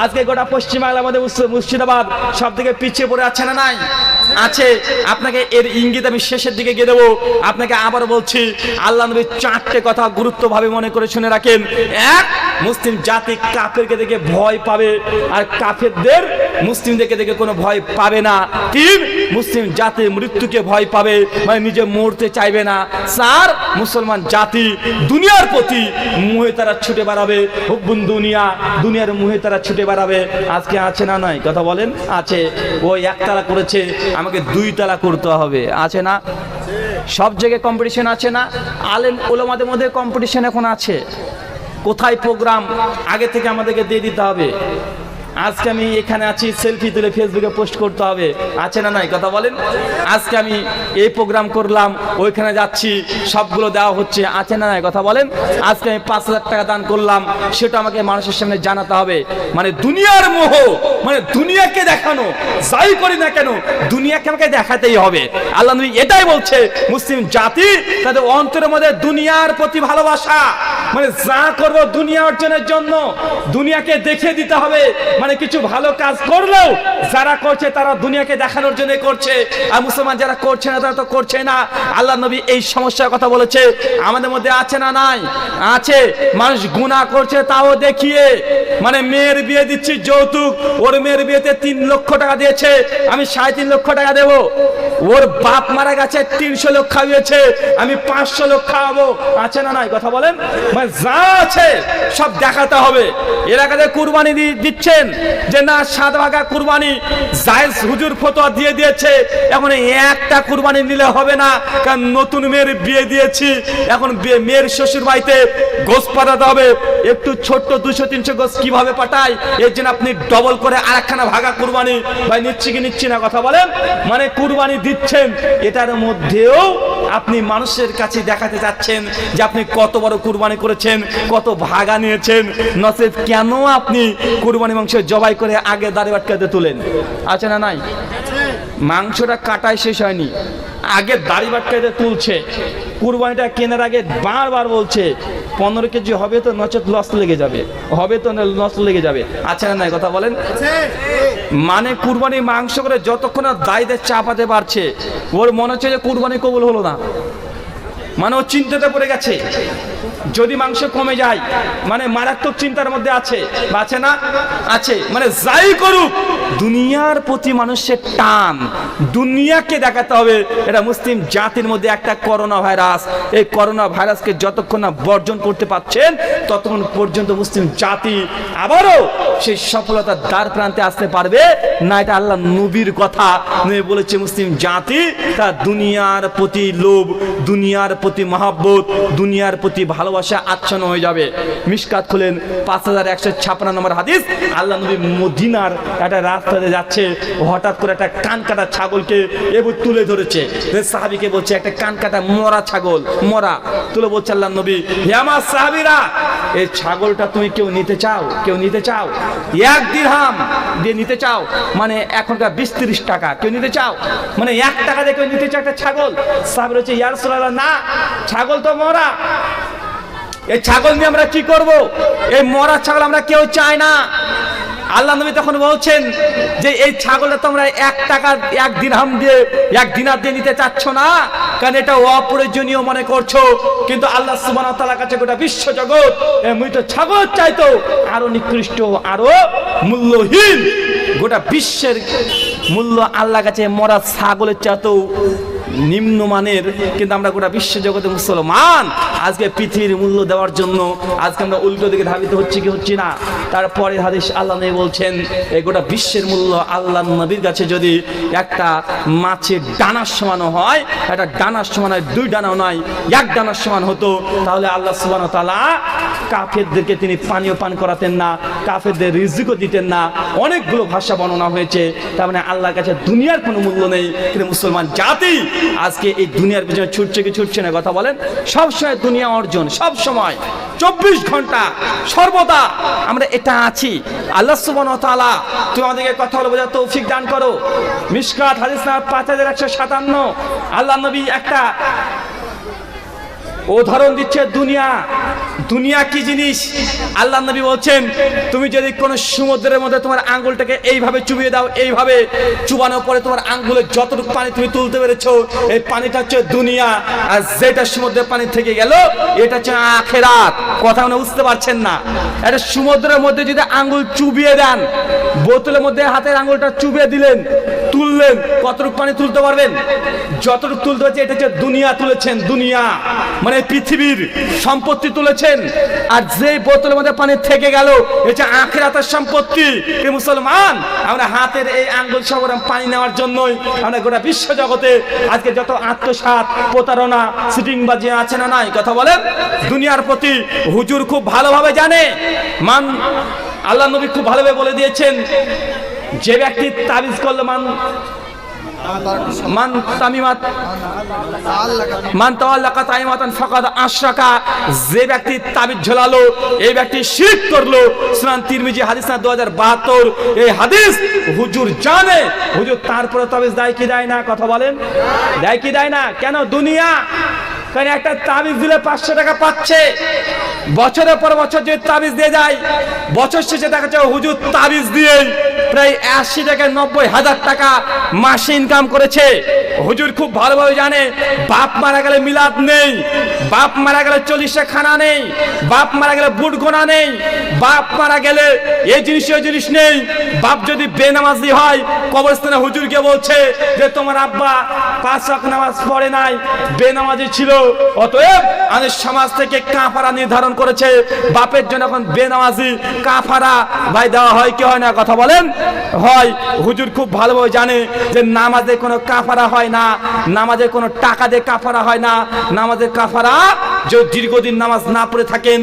আজকে গোটা পশ্চিমবাংলার মধ্যে মুর্শিদাবাদ সব থেকে পিছিয়ে পড়ে আছে না নাই? আছে। আপনাকে এর ইঙ্গিত আমি শেষের দিকে গিয়ে দেবো। আপনাকে আবার বলছি, আল্লাহ নবীর 4টে কথা গুরুত্বভাবে মনে করে শুনে রাখেন। এক, মুসলিম জাতি কাফেরকে দেখে ভয় পাবে, আর কাফেরদের মুসলিমদেরকে দেখে কোনো ভয় পাবে না। 3, মুসলিম জাতি মৃত্যুকে ভয় পাবে, মানে নিজে মরতে চাইবে না। 4, মুসলমান জাতি দুনিয়ার প্রতি মুহে তারা ছুটে বেড়াবে। হুব্বুন দুনিয়া, দুনিয়ার মুহে তারা ছুটে বেড়াবে। আজকে আছে না নাই? কথা বলেন। আছে। ও 1 তালা করেছে, আমাকে 2 তালা করতে হবে। আছে না? সব জায়গায় কম্পিটিশন আছে না? আলেম ওলামাদের মধ্যে কম্পিটিশন এখন আছে। কোথায় প্রোগ্রাম আগে থেকে আমাদেরকে দিয়ে দিতে হবে। আজকে আমি এখানে আছি, সেলফি তুলে ফেসবুকে পোস্ট করতে হবে, আছে না নাই? কথা বলেন। আজকে আমি এই প্রোগ্রাম করলাম, ওইখানে যাচ্ছি, সবগুলো দেওয়া হচ্ছে, আছে না নাই? কথা বলেন। আজকে আমি 5,000 টাকা দান করলাম, সেটা আমাকে মানুষের সামনে জানাতে হবে। মানে দুনিয়ার মোহ, মানে দুনিয়াকে দেখানো, যাই করি না কেন দুনিয়াকে আমাকে দেখাতেই হবে। আল্লাহ নবী এটাই বলছে, মুসলিম জাতি তাদের অন্তরের মধ্যে দুনিয়ার প্রতি ভালোবাসা, মানে যা করবো দুনিয়া অর্জনের জন্য, দুনিয়াকে দেখিয়ে দিতে হবে। মানে কিছু ভালো কাজ করলেও যারা করছে তারা দুনিয়াকে দেখানোর জন্য করছে, আর মুসলমান যারা করছে না তারা তো করছে না। আল্লাহ নবী এই সমস্যার কথা বলেছে। আমাদের মধ্যে আছে না নাই? আছে। মানুষ গুনাহ করছে তাও দেখিয়ে, মানে মেয়ের বিয়ে দিচ্ছি যৌতুক, ওর মেয়ের বিয়েতে 3 লক্ষ টাকা দিয়েছে, আমি 3.5 লক্ষ টাকা দেব। ওর বাপ মারা গেছে, 300 লোক খাওয়িয়েছে, আমি 500 লোক খাওয়াবো, আছে না নাই? কথা বলেন। মানে যা আছে সব দেখাতে হবে। এলাকাতে কুরবানি দিচ্ছেন যে না 7 ভাগা কুরবানি জায়েজ, হুজুর ফতোয়া দিয়ে দিয়েছে, এখন একটা কুরবানি নিলে হবে না, কারণ নতুন মেয়ের বিয়ে দিয়েছি, এখন মেয়ের শ্বশুর বাড়িতে গোশ পাঠাতে হবে। একটু ছোট্ট 200-300 গোশ কিভাবে পাঠায়, এর জন্য আপনি ডবল করে আরেকখানা ভাগা কুরবানি ভাই নিচ্ছি কি নিচ্ছি না? কথা বলেন। মানে কুরবানি দিচ্ছেন, এটার মধ্যেও আপনি মানুষের কাছে দেখাতে যাচ্ছেন যে আপনি কত বড় কুরবানি করেছেন, কত ভাগা নিয়েছেন। নচেত কেন আপনি কুরবানি মাংস জবাই করে আগে দাড়ি বাটকাতে তুলেন, আছে না নাই? মাংসটা কাটাই শেষ হয়নি, আগে দাড়ি বাটকাতে তুলছে। কুরবানিটা কেনার আগে বারবার বলছে 15 কেজি হবে তো, নচেত লস লেগে যাবে, হবে তো লস লেগে যাবে, আছে না নাই? কথা বলেন। মানে কুরবানি মাংস করে যতক্ষণ দায়িত্বে চাপাতে পারছে, ওর মনে হচ্ছে যে কুরবানি কবুল হলো না, মানে ও চিন্তাতে পড়ে গেছে। যদি মাংস কমে যায়, মানে মারাত্মক চিন্তার মধ্যে আছে, আছে না? আছে। মানে যাই করুক দুনিয়ার প্রতি মানুষের টান, দুনিয়াকে দেখাতে হবে। এটা মুসলিম জাতির মধ্যে একটা করোনা ভাইরাস। এই করোনা ভাইরাসকে যতক্ষণ না বর্জন করতে পারছেন ততক্ষণ পর্যন্ত মুসলিম জাতি আবারও সেই সফলতার দ্বার প্রান্তে আসতে পারবে না। এটা আল্লাহ নবীর কথা। নবী বলেছে মুসলিম জাতি তার দুনিয়ার প্রতি লোভ, দুনিয়ার প্রতি মহাব্বত, দুনিয়ার প্রতি ভালোবাসা আচ্ছন্ন হয়ে যাবে। মিশকাত খুলেন 5156 নম্বর হাদিস। আল্লাহ নবী মদিনার একটা রাস্তাতে যাচ্ছে, হঠাৎ করে একটা কান কাটা ছাগলকে এবার তুলে ধরেছে। সাহাবীকে বলছে একটা কান কাটা মরা ছাগল, মরা তুলে বলছে আল্লাহ নবী, হে আমার সাহাবীরা, এই ছাগলটা তুমি কেউ নিতে চাও? কেউ নিতে চাও? 1 দিরহাম দিয়ে নিতে চাও? মানে এখনকার 20-30 টাকা। কেউ নিতে চাও? মানে 1 টাকা দিয়ে কেউ নিতে চাও একটা ছাগল? সাহাবীরা বলছে ইয়া রাসূলুল্লাহ, না, ছাগল তো মরা, এই ছাগল নিয়ে আমরা কি করব? এই মরা ছাগল আমরা কেউ চাই না। আল্লাহ নবী তখন বলছেন যে এই ছাগলটা তোমরা 1 টাকা 1 দিরহাম দিয়ে 1 দিনার দিয়ে নিতে চাচ্ছ না, কারণ এটা অপ্রয়োজনীয় মনে করছো। কিন্তু আল্লাহ সুবহানাহু ওয়া তাআলার কাছে গোটা বিশ্ব জগৎ এই মৃত ছাগল চাইতো আরো নিকৃষ্ট, আরো মূল্যহীন। গোটা বিশ্বের মূল্য আল্লাহর কাছে মরা ছাগলের চাইতেও নিম্নমানের। কিন্তু আমরা গোটা বিশ্ব জগতে মুসলমান আজকে পৃথিবীর মূল্য দেওয়ার জন্য আজকে আমরা উল্টো দিকে ধাবিত হচ্ছি কি হচ্ছি না? তারপরে হাদিস আল্লাহ নবী বলছেন এই গোটা বিশ্বের মূল্য আল্লাহ নবীর কাছে যদি একটা মাছের ডানার সমান হয়, একটা ডানার সমান হয়, 2 ডানাও নয়, 1 ডানার সমান হতো, তাহলে আল্লাহ সুবহানাহু ওয়া তাআলা কাফেরদেরকে তিনি পানীয় পান করাতেন না, কাফেরদের রিজিকও দিতেন না। অনেকগুলো ভাষা বর্ণনা হয়েছে। তার মানে আল্লাহর কাছে দুনিয়ার কোনো মূল্য নেই। কিন্তু মুসলমান জাতি আজকে এই দুনিয়ার পিছনে ছুটছে কি ছুটছে না? কথা বলেন। সবসময় দুনিয়া অর্জন, সব সময় 24 ঘন্টা সর্বদা আমরা এটা আছি। আল্লাহ সুবহানাহু ওয়া তাআলা তুমি আমাদেরকে কথা বলে বোঝার তৌফিক দান করো। মিশকাত হাদিস নাম্বার 5157। আল্লাহ নবী একটা উদাহরণ দিচ্ছে দুনিয়া। দুনিয়া কি জিনিস? আল্লাহ নবী বলছেন তুমি যদি কোন সমুদ্রের মধ্যে তোমার আঙ্গুলটাকে এইভাবে চুবিয়ে দাও, এইভাবে চুবানোর পরে তোমার আঙ্গুলে যতটুকু পানি তুমি তুলতে পেরেছো, এই পানিটা হচ্ছে দুনিয়া। আর যেটা সমুদ্রের পানি থেকে গেল এটা হচ্ছে আখিরাত। কথা মনে বুঝতে পারছেন না? এটা সমুদ্রের মধ্যে যদি আঙ্গুল চুবিয়ে দেন, বোতলের মধ্যে হাতের আঙ্গুলটা চুবিয়ে দিলেন, তুললেন তুললেন, কতটুকু পানি তুলতে পারবেন? যতটুকু তুলতে হচ্ছে, এটা হচ্ছে দুনিয়া তুলেছেন, দুনিয়া মানে পৃথিবীর সম্পত্তি তুলেছেন। আর যে বোতলের মধ্যে পানি থেকে গেল, এটা আখিরাতের সম্পত্তি। মুসলমান, আমরা হাতের এই আঙ্গুল সহ পানি নেওয়ার জন্যই আমরা গোটা বিশ্ব জগতে আজকে যত আত্মসাৎ, প্রতারণা, সিটিংবাজি আছে না নাই, কথা বলেন। দুনিয়ার প্রতি হুজুর খুব ভালোভাবে জানে। আল্লাহ নবী খুব ভালোভাবে বলে দিয়েছেন, যে ব্যক্তি তাবিজ করলো যে ব্যক্তি তাবিজ ঝোলালো, এই ব্যক্তি শিরক করলো। সুনান তিরমিজি হাদিস না 2072, এই হাদিস হুজুর জানে। হুজুর তারপরে তাবিজ দেয় কি দেয় না, কথা বলেন, দেয় কি দেয় না? কেন? দুনিয়া। কারণ একটা তাবিজ দিলে 500 টাকা পাচ্ছে, বছরের পর বছর যদি তাবিজ দিয়ে যায়, বছর শেষে দেখা যায় হুজুর তাবিজ দিয়ে প্রায় 80 থেকে 90,000 টাকা মাসে ইনকাম করেছে। হুজুর খুব ভালোভাবে জানে, বাপ মারা গেলে মিলাদ নেই, বাপ মারা গেলে 40 খানা নেই, বাপ মারা গেলে বুট গোনা নেই, বাপ মারা গেলে এই জিনিস ওই জিনিস নেই। বাপ যদি বেনামাজি হয়, কবরস্থানে হুজুরকে বলছে যে তোমার আব্বা 5 ওয়াক্ত নামাজ পড়ে নাই, বেনামাজি ছিল, অতএব আমাদের সমাজ থেকে কাফারা নির্ধারণ করেছে। বাপের জন্য এখন বেনামাজি কাফারা ভাই দেওয়া হয় কি হয় না, কথা বলেন? হয়। হুজুর খুব ভালোভাবে জানে যে নামাজে কোনো কাফারা হয় না, নামাজে কোনো টাকা দিয়ে কাফারা হয় না। নামাজের কাফারা, যে দীর্ঘদিন নামাজ না পড়ে থাকেন,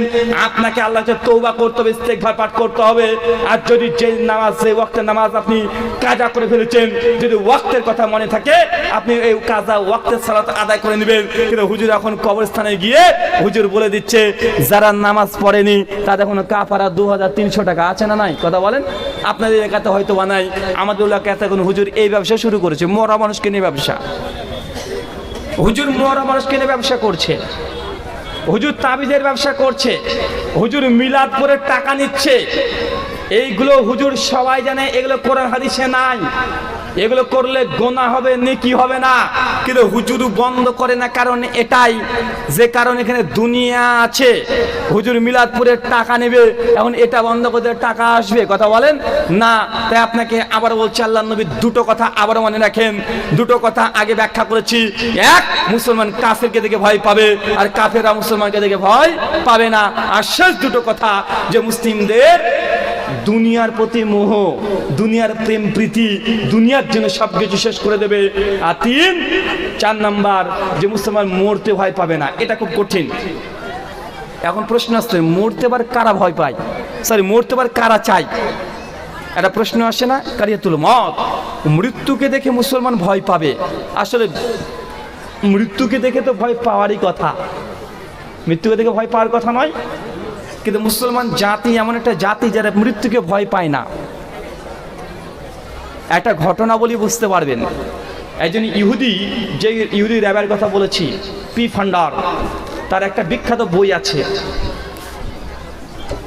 আপনাকে আল্লাহকে তওবা করতে হবে, ইস্তেগফার পাঠ করতে হবে। আর যদি যে নামাজ, সেই ওয়াক্তের নামাজ আপনি কাজা করে ফেলেছেন, যদি ওয়াক্তের কথা মনে থাকে, আপনি এই কাজা ওয়াক্তের সালাত আদায় করে নেবেন। কিন্তু হুজুর এখন কবরস্থানে গিয়ে হুজুর বলে দিচ্ছে, যারা নামাজ পড়েনি তাদের কোনো কাফারা 2300 টাকা আছে না নাই, কথা বলেন? আপনাদের এলাকাতে হয়তো বানাই, আমাদের এলাকাতে এখন হুজুর এই ব্যবসা শুরু করেছে, মরা মানুষকে নিয়ে ব্যবসা। হুজুর মরা মানুষকে নিয়ে ব্যবসা করছে, হুজুর তাবিজের ব্যবসা করছে, হুজুর মিলাদ করে টাকা নিচ্ছে। এইগুলো হুজুর সবাই জানে, এগুলো কোরআন হাদিসে নাই। এগুলো করলে গোনা হবে, নেকি হবে না, কিন্তু হুজুর বন্ধ করে না। কারণ এটাই, যে কারণ এখানে দুনিয়া আছে। হুজুর মিলাদপুরের টাকা নেবে, এখন এটা বন্ধ করে টাকা আসবে, কথা বলেন না। তাই আপনাকে আবার বলছি, আল্লাহ নবী দুটো কথা আবার মনে রাখেন। দুটো কথা আগে ব্যাখ্যা করেছি। এক, মুসলমান কাফেরকে দেখে ভয় পাবে, আর কাফেররা মুসলমানকে দেখে ভয় পাবে না। আর শেষ দুটো কথা, যে মুসলিমদের দুনিয়ার প্রতি মোহ, দুনিয়ার প্রেম প্রীতি, দুনিয়ার জন্য সবকিছু শেষ করে দেবে। আর 4 নাম্বার, যে মুসলমান মরতে ভয় পাবে না। এটা খুব কঠিন। এখন প্রশ্ন আসছে, মরতে বার কারা ভয় পায়, সরি মরতে বার কারা চায়? একটা প্রশ্ন আসে না, কারিয়াতুল মত, মৃত্যুকে দেখে মুসলমান ভয় পাবে। আসলে মৃত্যুকে দেখে তো ভয় পাওয়ারই কথা, মৃত্যুকে দেখে ভয় পাওয়ার কথা নয়। কিন্তু মুসলমান জাতি এমন একটা জাতি যারা মৃত্যুকে ভয় পায় না। একটা ঘটনা বলি, বুঝতে পারবেন। একজন ইহুদি, যে ইহুদি র্যাবের কথা বলেছি, পি ফান্ডার, তার একটা বিখ্যাত বই আছে।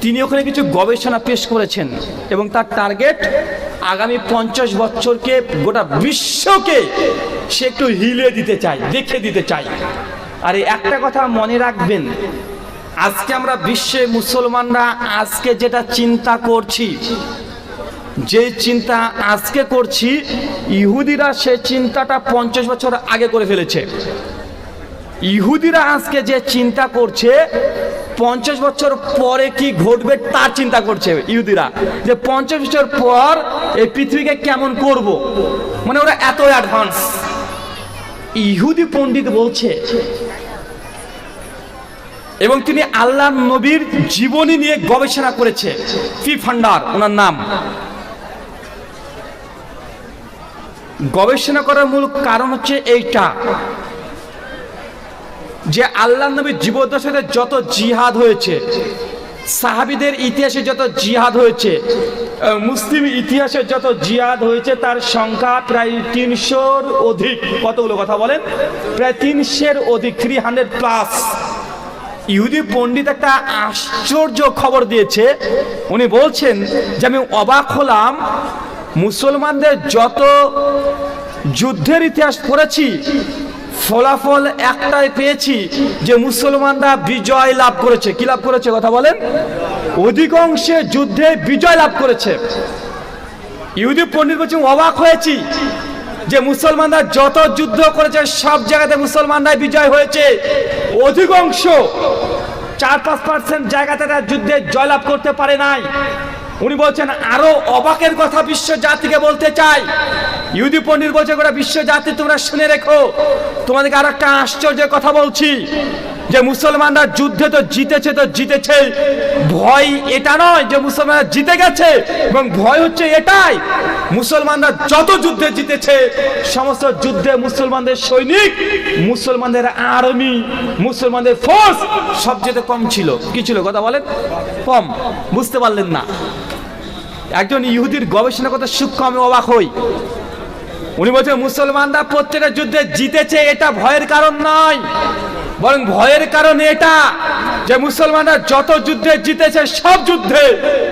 তিনি ওখানে কিছু গবেষণা পেশ করেছেন এবং তার টার্গেট আগামী 50 বছরকে, গোটা বিশ্বকে সে একটু হিলে দিতে চায়, দেখে দিতে চায়। আর এই একটা কথা মনে রাখবেন, আজকে আমরা বিশ্বে মুসলমানরা আজকে যেটা চিন্তা করছি, যে চিন্তা আজকে করছি, ইহুদিরা সে চিন্তাটা 50 বছর আগে করে ফেলেছে। ইহুদিরা আজকে যে চিন্তা করছে, 50 বছর পরে কি ঘটবে তার চিন্তা করছে ইহুদিরা, যে 50 বছর পর এই পৃথিবীকে কেমন করব। মানে ওরা এত অ্যাডভান্স। ইহুদি পণ্ডিত বলছে, এবং তিনি আল্লাহ নবীর জীবনী নিয়ে গবেষণা করেছে, পি ফান্ডার ওনার নাম। গবেষণা করার মূল কারণ হচ্ছে এইটা, যে আল্লাহ নবীর জীবদ্দশাতে যত জিহাদ হয়েছে, সাহাবীদের ইতিহাসে যত জিহাদ হয়েছে, মুসলিম ইতিহাসে যত জিহাদ হয়েছে, তার সংখ্যা প্রায় 300-র অধিক। কতগুলো কথা বলেন? প্রায় 300-এর অধিক, 300+। ইহুদি পণ্ডিত একটা আশ্চর্য খবর দিয়েছে। উনি বলছেন যে আমি অবাক হলাম, মুসলমানদের যত যুদ্ধের ইতিহাস পড়েছি, ফলাফল একটাই পেয়েছি, যে মুসলমানরা বিজয় লাভ করেছে। কি লাভ করেছে কথা বলেন? অধিকাংশে যুদ্ধে বিজয় লাভ করেছে। ইহুদি পণ্ডিত বলছেন অবাক হয়েছি যে মুসলমানরা যত যুদ্ধ করেছে সব জায়গাতে মুসলমানরাই বিজয় হয়েছে, অধিকাংশ 4-5% জায়গাতে তারা যুদ্ধে জয়লাভ করতে পারে নাই। উনি বলছেন আরো অবাকের কথা বিশ্ব জাতিকে বলতে চাই। ইহুদি পণ্ডিত বলছে গোটা বিশ্ব জাতি তোমরা শুনে রেখো, তোমাদেরকে আর একটা আশ্চর্যের কথা বলছি, যে মুসলমানরা যুদ্ধে তো জিতেছে, ভয় এটা নয় যে মুসলমানরা জিতে গেছে, এবং ভয় হচ্ছে এটাই মুসলমানরা যত যুদ্ধে জিতেছে সমস্ত যুদ্ধে মুসলমানদের সৈনিক, মুসলমানদের আর্মি, মুসলমানদের ফোর্স সবচেয়ে কম ছিল। কি ছিল কথা বলেন? কম। বুঝতে পারলেন না? একজন ইহুদির গবেষণা কথা সূক্ষ্ম আমি অবাক হই। উনি বলছেন মুসলমানরা প্রত্যেকটা যুদ্ধে জিতেছে, এটা ভয়ের কারণ নয়, বরং ভয়ের কারণ এটা যে মুসলমানরা যত যুদ্ধে জিতেছে সব যুদ্ধে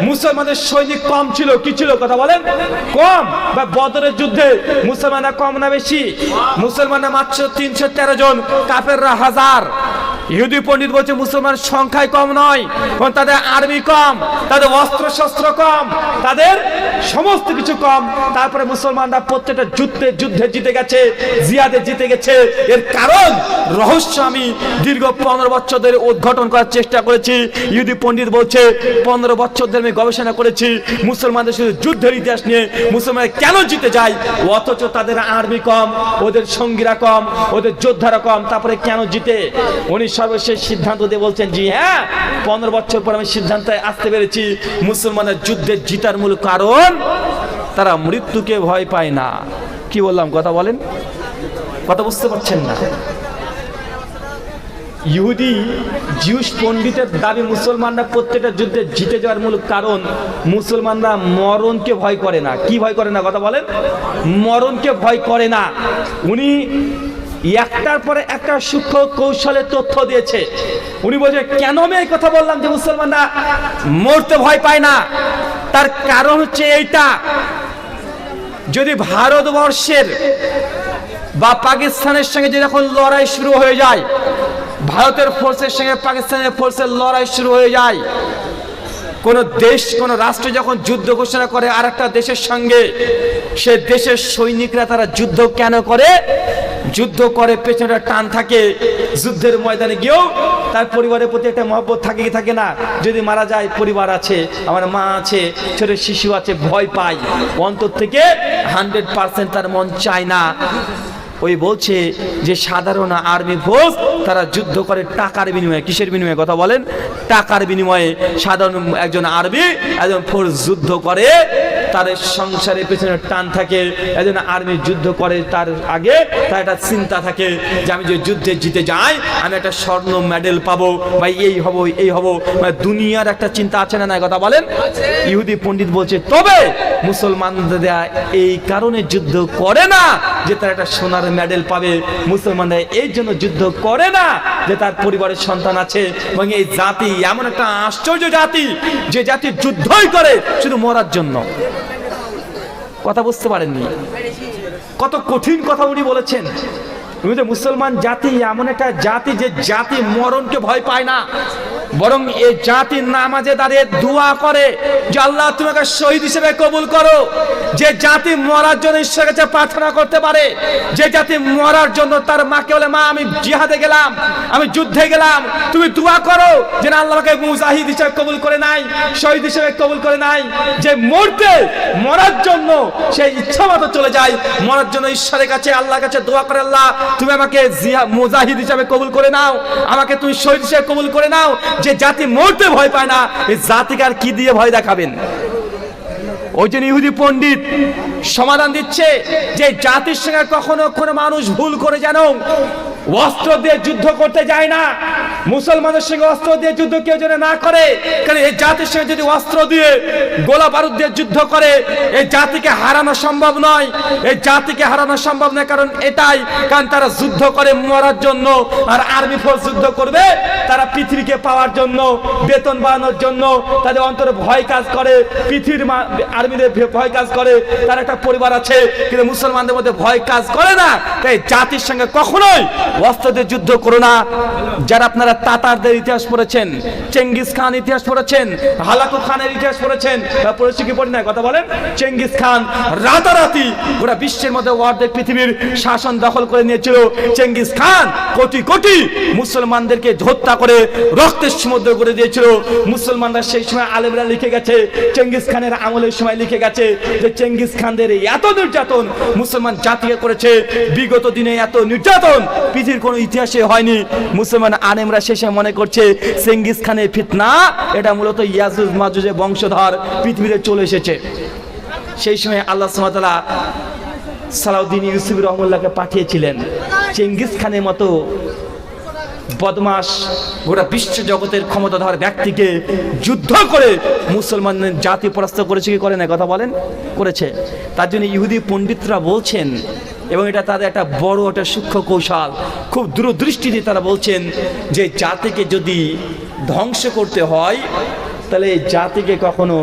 মুসলমানদের সৈনিক কম ছিল। কি ছিল কথা বলেন? কম। বা বদরের যুদ্ধে মুসলমানরা কম না বেশি? মুসলমানরা মাত্র 313 জন, কাফেররা 1000। ইহুদি পণ্ডিত বলছে মুসলমান সংখ্যায় কম নয়, কারণ তাদের আর্মি কম, তাদের অস্ত্র শস্ত্র কম, তাদের সমস্ত কিছু কম, তারপরে মুসলমানরা প্রত্যেকটা যুদ্ধে জিতে গেছে, জিহাদে জিতে গেছে। এর কারণ রহস্য আমি দীর্ঘ 15 বছর ধরে উদ্ঘাটন করার চেষ্টা করেছি। ইহুদি পণ্ডিত বলছে 15 বছর ধরে আমি গবেষণা করেছি মুসলমানদের শুধু যুদ্ধের ইতিহাস নিয়ে, মুসলমানরা কেন জিতে যায় অথচ তাদের আর্মি কম, ওদের সঙ্গীরা কম, ওদের যোদ্ধারা কম, তারপরে কেন জিতে? উনি সর্বশেষ সিদ্ধান্ত দিয়ে বলছেন জি হ্যাঁ, 15 বছর পর আমি সিদ্ধান্তে আসতে পেরেছি মুসলমানের যুদ্ধে জিতার মূল কারণ তারা মৃত্যুকে ভয় পায় না। কি বললাম কথা বলেন? কথা বুঝতে পারছেন না? ইহুদি জিউস পণ্ডিতের দাবি মুসলমানরা প্রত্যেকটা যুদ্ধে জিতে যাওয়ার মূল কারণ মুসলমানরা মরণকে ভয় করে না। কি ভয় করে না কথা বলেন? মরণকে ভয় করে না। উনি একটার পরে একটা সূক্ষ্ম কৌশলে তথ্য দিয়েছে। উনি বলছে কেন আমি এই কথা বললাম যে মুসলমানরা মরতে ভয় পায় না, তার কারণ হচ্ছে এইটা, যদি ভারতবর্ষের বা পাকিস্তানের সঙ্গে যে যখন লড়াই শুরু হয়ে যায়, ভারতের ফোর্সের সঙ্গে পাকিস্তানের ফোর্সের লড়াই শুরু হয়ে যায়, কোন দেশ কোন রাষ্ট্র যখন যুদ্ধ ঘোষণা করে আর একটা দেশের সঙ্গে, সে দেশের সৈনিকরা তারা যুদ্ধ কেন করে? যুদ্ধ করে পেছনে টান থাকে, যুদ্ধের ময়দানে গিয়েও তার পরিবারের প্রতি একটা মহব্বত থাকে কি থাকে না? যদি মারা যায় পরিবার আছে, আমার মা আছে, ছোট শিশু আছে, ভয় পায় অন্তর থেকে, 100% তার মন চায় না। ওই বলছে যে সাধারণ আর্মি ফোর্স তারা যুদ্ধ করে টাকার বিনিময়ে। কিসের বিনিময়ে কথা বলেন? টাকার বিনিময়ে। সাধারণ একজন আর্মি একজন ফোর্স যুদ্ধ করে, তার সংসারের পেছনে টান থাকে। একজন আর্মি যুদ্ধ করে তার আগে তার একটা চিন্তা থাকে যে আমি যে যুদ্ধে জিতে যাই আমি একটা স্বর্ণ মেডেল পাবো, ভাই এই হবো এই হবো, মানে দুনিয়ার একটা চিন্তা আছে না নাই কথা বলেন? ইহুদি পণ্ডিত বলছে তবে মুসলমানরা এই কারণে যুদ্ধ করে না যে তার একটা সোনার মেডেল পাবে, মুসলমানরা এই জন্য যুদ্ধ করে না যে তার পরিবারের সন্তান আছে। এবং এই জাতি এমন একটা আশ্চর্য জাতি যে জাতি যুদ্ধই করে শুধু মরার জন্য। কথা বুঝতে পারেননি? কত কঠিন কথা উনি বলেছেন। মুসলমান জাতি এমন একটা জাতি যে জাতি মরণকে ভয় পায় না, বরং এই জাতির নামাজে দাঁড়িয়ে দোয়া করে যে আল্লাহ তোমাকে শহীদ হিসেবে কবুল করো। যে জাতি মরার জন্য ঈশ্বরের কাছে প্রার্থনা করতে পারে, যে জাতি মরার জন্য তার মাকে বলে মা আমি জিহাদে গেলাম, আমি যুদ্ধে গেলাম, তুমি দোয়া করো যে না আল্লাহকে মুজাহিদ হিসেবে কবুল করে নাই, শহীদ হিসেবে কবুল করে নাই। যে মরার জন্য সে ইচ্ছা মতো চলে যায়, মরার জন্য ঈশ্বরের কাছে আল্লাহর কাছে দোয়া করে আল্লাহ তুমি আমাকে মুজাহিদ হিসেবে কবুল করে নাও, আমাকে তুমি শহীদ হিসেবে কবুল করে নাও। যে জাতি মরতে ভয় পায় না, এই জাতিকে আর কি দিয়ে ভয় দেখাবেন? ওই জন্য ইহুদি পণ্ডিত সমাধান দিচ্ছে যে জাতির সঙ্গে কখনো কোনো মানুষ ভুল করে যেন অস্ত্র দিয়ে যুদ্ধ করতে যায় না। মুসলমানের সঙ্গে অস্ত্র দিয়ে যুদ্ধ কেউ যেন না করে, কারণ এই জাতির সঙ্গে যদি অস্ত্র দিয়ে গোলা বারুদ দিয়ে যুদ্ধ করে এই জাতিকে হারানো সম্ভব নয়। এই জাতিকে হারানো সম্ভব নয় কারণ এটাই, কারণ তারা যুদ্ধ করে মরার জন্য, আর আর্মি ফোর্স যুদ্ধ করবে তারা পৃথিবীকে পাওয়ার জন্য, বেতন বাড়ানোর জন্য। তাদের অন্তরে ভয় কাজ করে, পৃথিবীর আর্মিদের ভয় কাজ করে, তার একটা পরিবার আছে, কিন্তু মুসলমানদের মধ্যে ভয় কাজ করে না। তাই জাতির সঙ্গে কখনোই অস্ত্র দিয়ে যুদ্ধ করো না। যারা আপনারা তাতারদের ইতিহাস পড়েছেন, চেঙ্গিস খান ইতিহাস পড়েছেন, হালাকু খানের ইতিহাস পড়েছেন, পড়েছি কি পড়ি না কথা বলেন? চেঙ্গিস খান রাতারাতি গোটা বিশ্বের মধ্যে অর্ধেক পৃথিবীর শাসন দখল করে নিয়েছিল। চেঙ্গিস খান কোটি কোটি মুসলমানদেরকে হত্যা করে রক্তের সমুদ্র করে দিয়েছিল। মুসলমানরা সেই সময় আলেমরা লিখে গেছে, চেঙ্গিস খানের আমলের সময় লিখে গেছে যে চেঙ্গিস খানদের এত নির্যাতন মুসলমান জাতিকে করেছে, বিগত দিনে এত নির্যাতন পৃথিবীর কোনো ইতিহাসে হয়নি। মুসলমান আলেমরা শেষে মনে করছে চেঙ্গিস খানের ফিতনা এটা মূলত ইয়াজুজ মাজুজের বংশধর পৃথিবীতে চলে এসেছে। সেই সময় আল্লাহ সুবহানাহু ওয়া তাআলা সালাউদ্দিন ইউসুফি রহমতুল্লাহকে পাঠিয়েছিলেন। চেঙ্গিস খানের মতো বদমাস গোটা বিশ্ব জগতের ক্ষমতাধর ব্যক্তিকে যুদ্ধ করে মুসলমানদের জাতি পরাস্ত করেছে কি করে না কথা বলেন? করেছে। তার জন্য ইহুদি পণ্ডিতরা বলছেন, এবং এটা তাদের একটা বড় একটা সূক্ষ্ম কৌশল, খুব দূরদৃষ্টি দিয়ে তারা বলছেন যে জাতিকে যদি ধ্বংস করতে হয় তাহলে এই জাতিকে কখনো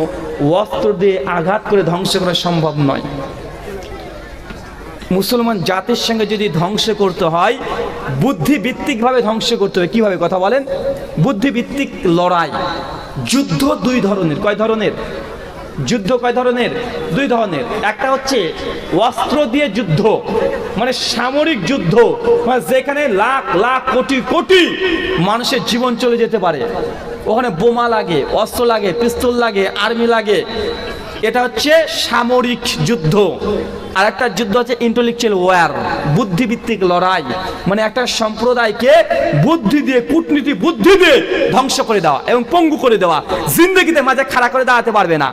অস্ত্র দিয়ে আঘাত করে ধ্বংস করা সম্ভব নয়। মুসলমান জাতির সঙ্গে যদি ধ্বংস করতে হয় বুদ্ধিভিত্তিকভাবে ধ্বংস করতে হবে। কিভাবে কথা বলেন? বুদ্ধিভিত্তিক লড়াই। যুদ্ধ দুই ধরনের। কয় ধরনের যুদ্ধ? কয় ধরনের? দুই ধরনের। একটা হচ্ছে অস্ত্র দিয়ে যুদ্ধ, মানে সামরিক যুদ্ধ, মানে যেখানে লাখ লাখ কোটি কোটি মানুষের জীবন চলে যেতে পারে। ওখানে বোমা লাগে, অস্ত্র লাগে, পিস্তল লাগে, আর্মি লাগে। এটা হচ্ছে সামরিক যুদ্ধ। আর একটা যুদ্ধ হচ্ছে ইন্টেলেকচুয়াল ওয়ার, বুদ্ধিভিত্তিক লড়াই, মানে একটা সম্প্রদায়কে বুদ্ধি দিয়ে, কূটনীতি বুদ্ধি দিয়ে ধ্বংস করে দেওয়া এবং পঙ্গু করে দেওয়া, জিন্দগিতে মাঝে খাড়া করে দাঁড়াতে পারবে না।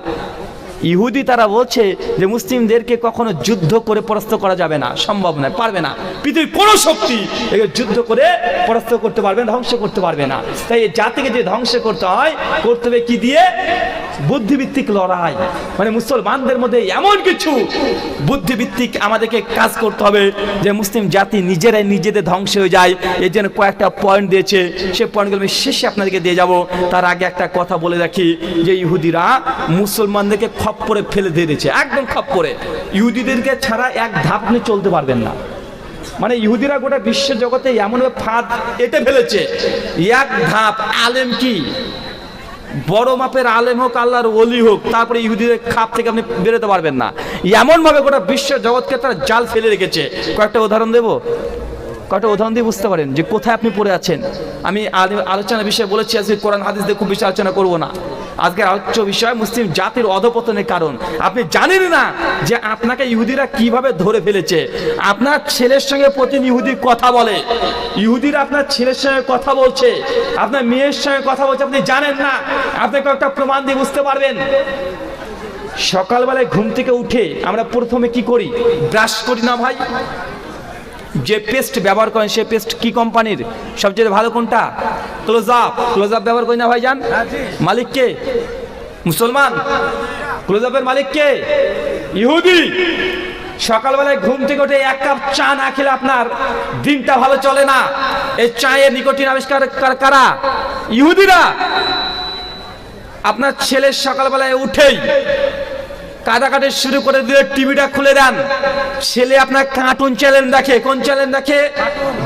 ইহুদি তারা বলছে যে মুসলিমদেরকে কখনো যুদ্ধ করে পরাস্ত করা যাবে না, সম্ভব নয়, পারবে না। পৃথিবীর কোনো শক্তি একে যুদ্ধ করে পরাস্ত করতে পারবে না, ধ্বংস করতে পারবে না। তাই এই জাতিকে যে ধ্বংস করতে হয়, করতে হবে কি দিয়ে? বুদ্ধিভিত্তিক লড়াই। মানে মুসলমানদের মধ্যে এমন কিছু বুদ্ধিভিত্তিক আমাদেরকে কাজ করতে হবে যে মুসলিম জাতি নিজেরাই নিজেদের ধ্বংস হয়ে যায়। এই জন্য কয়েকটা পয়েন্ট দিয়েছে, সে পয়েন্টগুলো আমি শেষে আপনাদেরকে দিয়ে যাব। তার আগে একটা কথা বলে রাখি যে ইহুদিরা মুসলমানদেরকে খপ্পরে ফেলে দিয়েছে, একদম খপ্পরে। ইহুদিদেরকে ছাড়া এক ধাপ নিয়ে চলতে পারবেন না। মানে ইহুদিরা গোটা বিশ্ব জগতে এমনভাবে ফাঁদ এঁটে ফেলেছে, এক ধাপ আলেম কি বড় মাপের আলেম হোক, আল্লাহর ওলি হোক, তারপরে ইহুদিদের খাপ থেকে আপনি বেরোতে পারবেন না। এমনভাবে গোটা বিশ্ব জগৎকে তারা জাল ফেলে রেখেছে। কয়েকটা উদাহরণ দেবো, কয়েকটা উদাহরণ দিয়ে বুঝতে পারেন যে কোথায় আপনি পড়ে আছেন। আমি আলোচনার বিষয়ে বলেছি আজকে কোরআন হাদিস দিয়ে খুব বেশি আলোচনা করবো না। আজকের আলোচ্য বিষয় মুসলিম জাতির অধপতনের কারণ। আপনি জানেন না যে আপনাকে ইহুদিরা কিভাবে ধরে ফেলেছে। আপনার ছেলের সঙ্গে প্রতিদিন ইহুদি কথা বলে, ইহুদিরা আপনার ছেলের সঙ্গে কথা বলছে, আপনার মেয়ের সঙ্গে কথা বলছে, আপনি জানেন না। আপনাকে একটা প্রমাণ দিয়ে বুঝতে পারবেন। সকালবেলায় ঘুম থেকে উঠে আমরা প্রথমে কি করি? ব্রাশ করি না ভাই? যে পেস্ট ব্যবহার করেন সে পেস্ট কি কোম্পানির? সবচেয়ে ভালো কোনটা? ক্লোজআপ। ক্লোজআপ ব্যবহার করি না ভাইজান? মালিক কে? মুসলমান। ক্লোজআপের মালিক কে? ইহুদি। সকালবেলায় ঘুম থেকে উঠে এক কাপ চা না খেলে আপনার দিনটা ভালো চলে না। এই চায়ের নিকোটিন আবিষ্কার কারা? ইহুদিরা। আপনার ছেলের সকালবেলায় উঠেই কাটাকাটি শুরু করে দিয়ে টিভিটা খুলে দেন, ছেলে আপনার কার্টুন চ্যানেল দেখে। কোন চ্যানেল দেখে?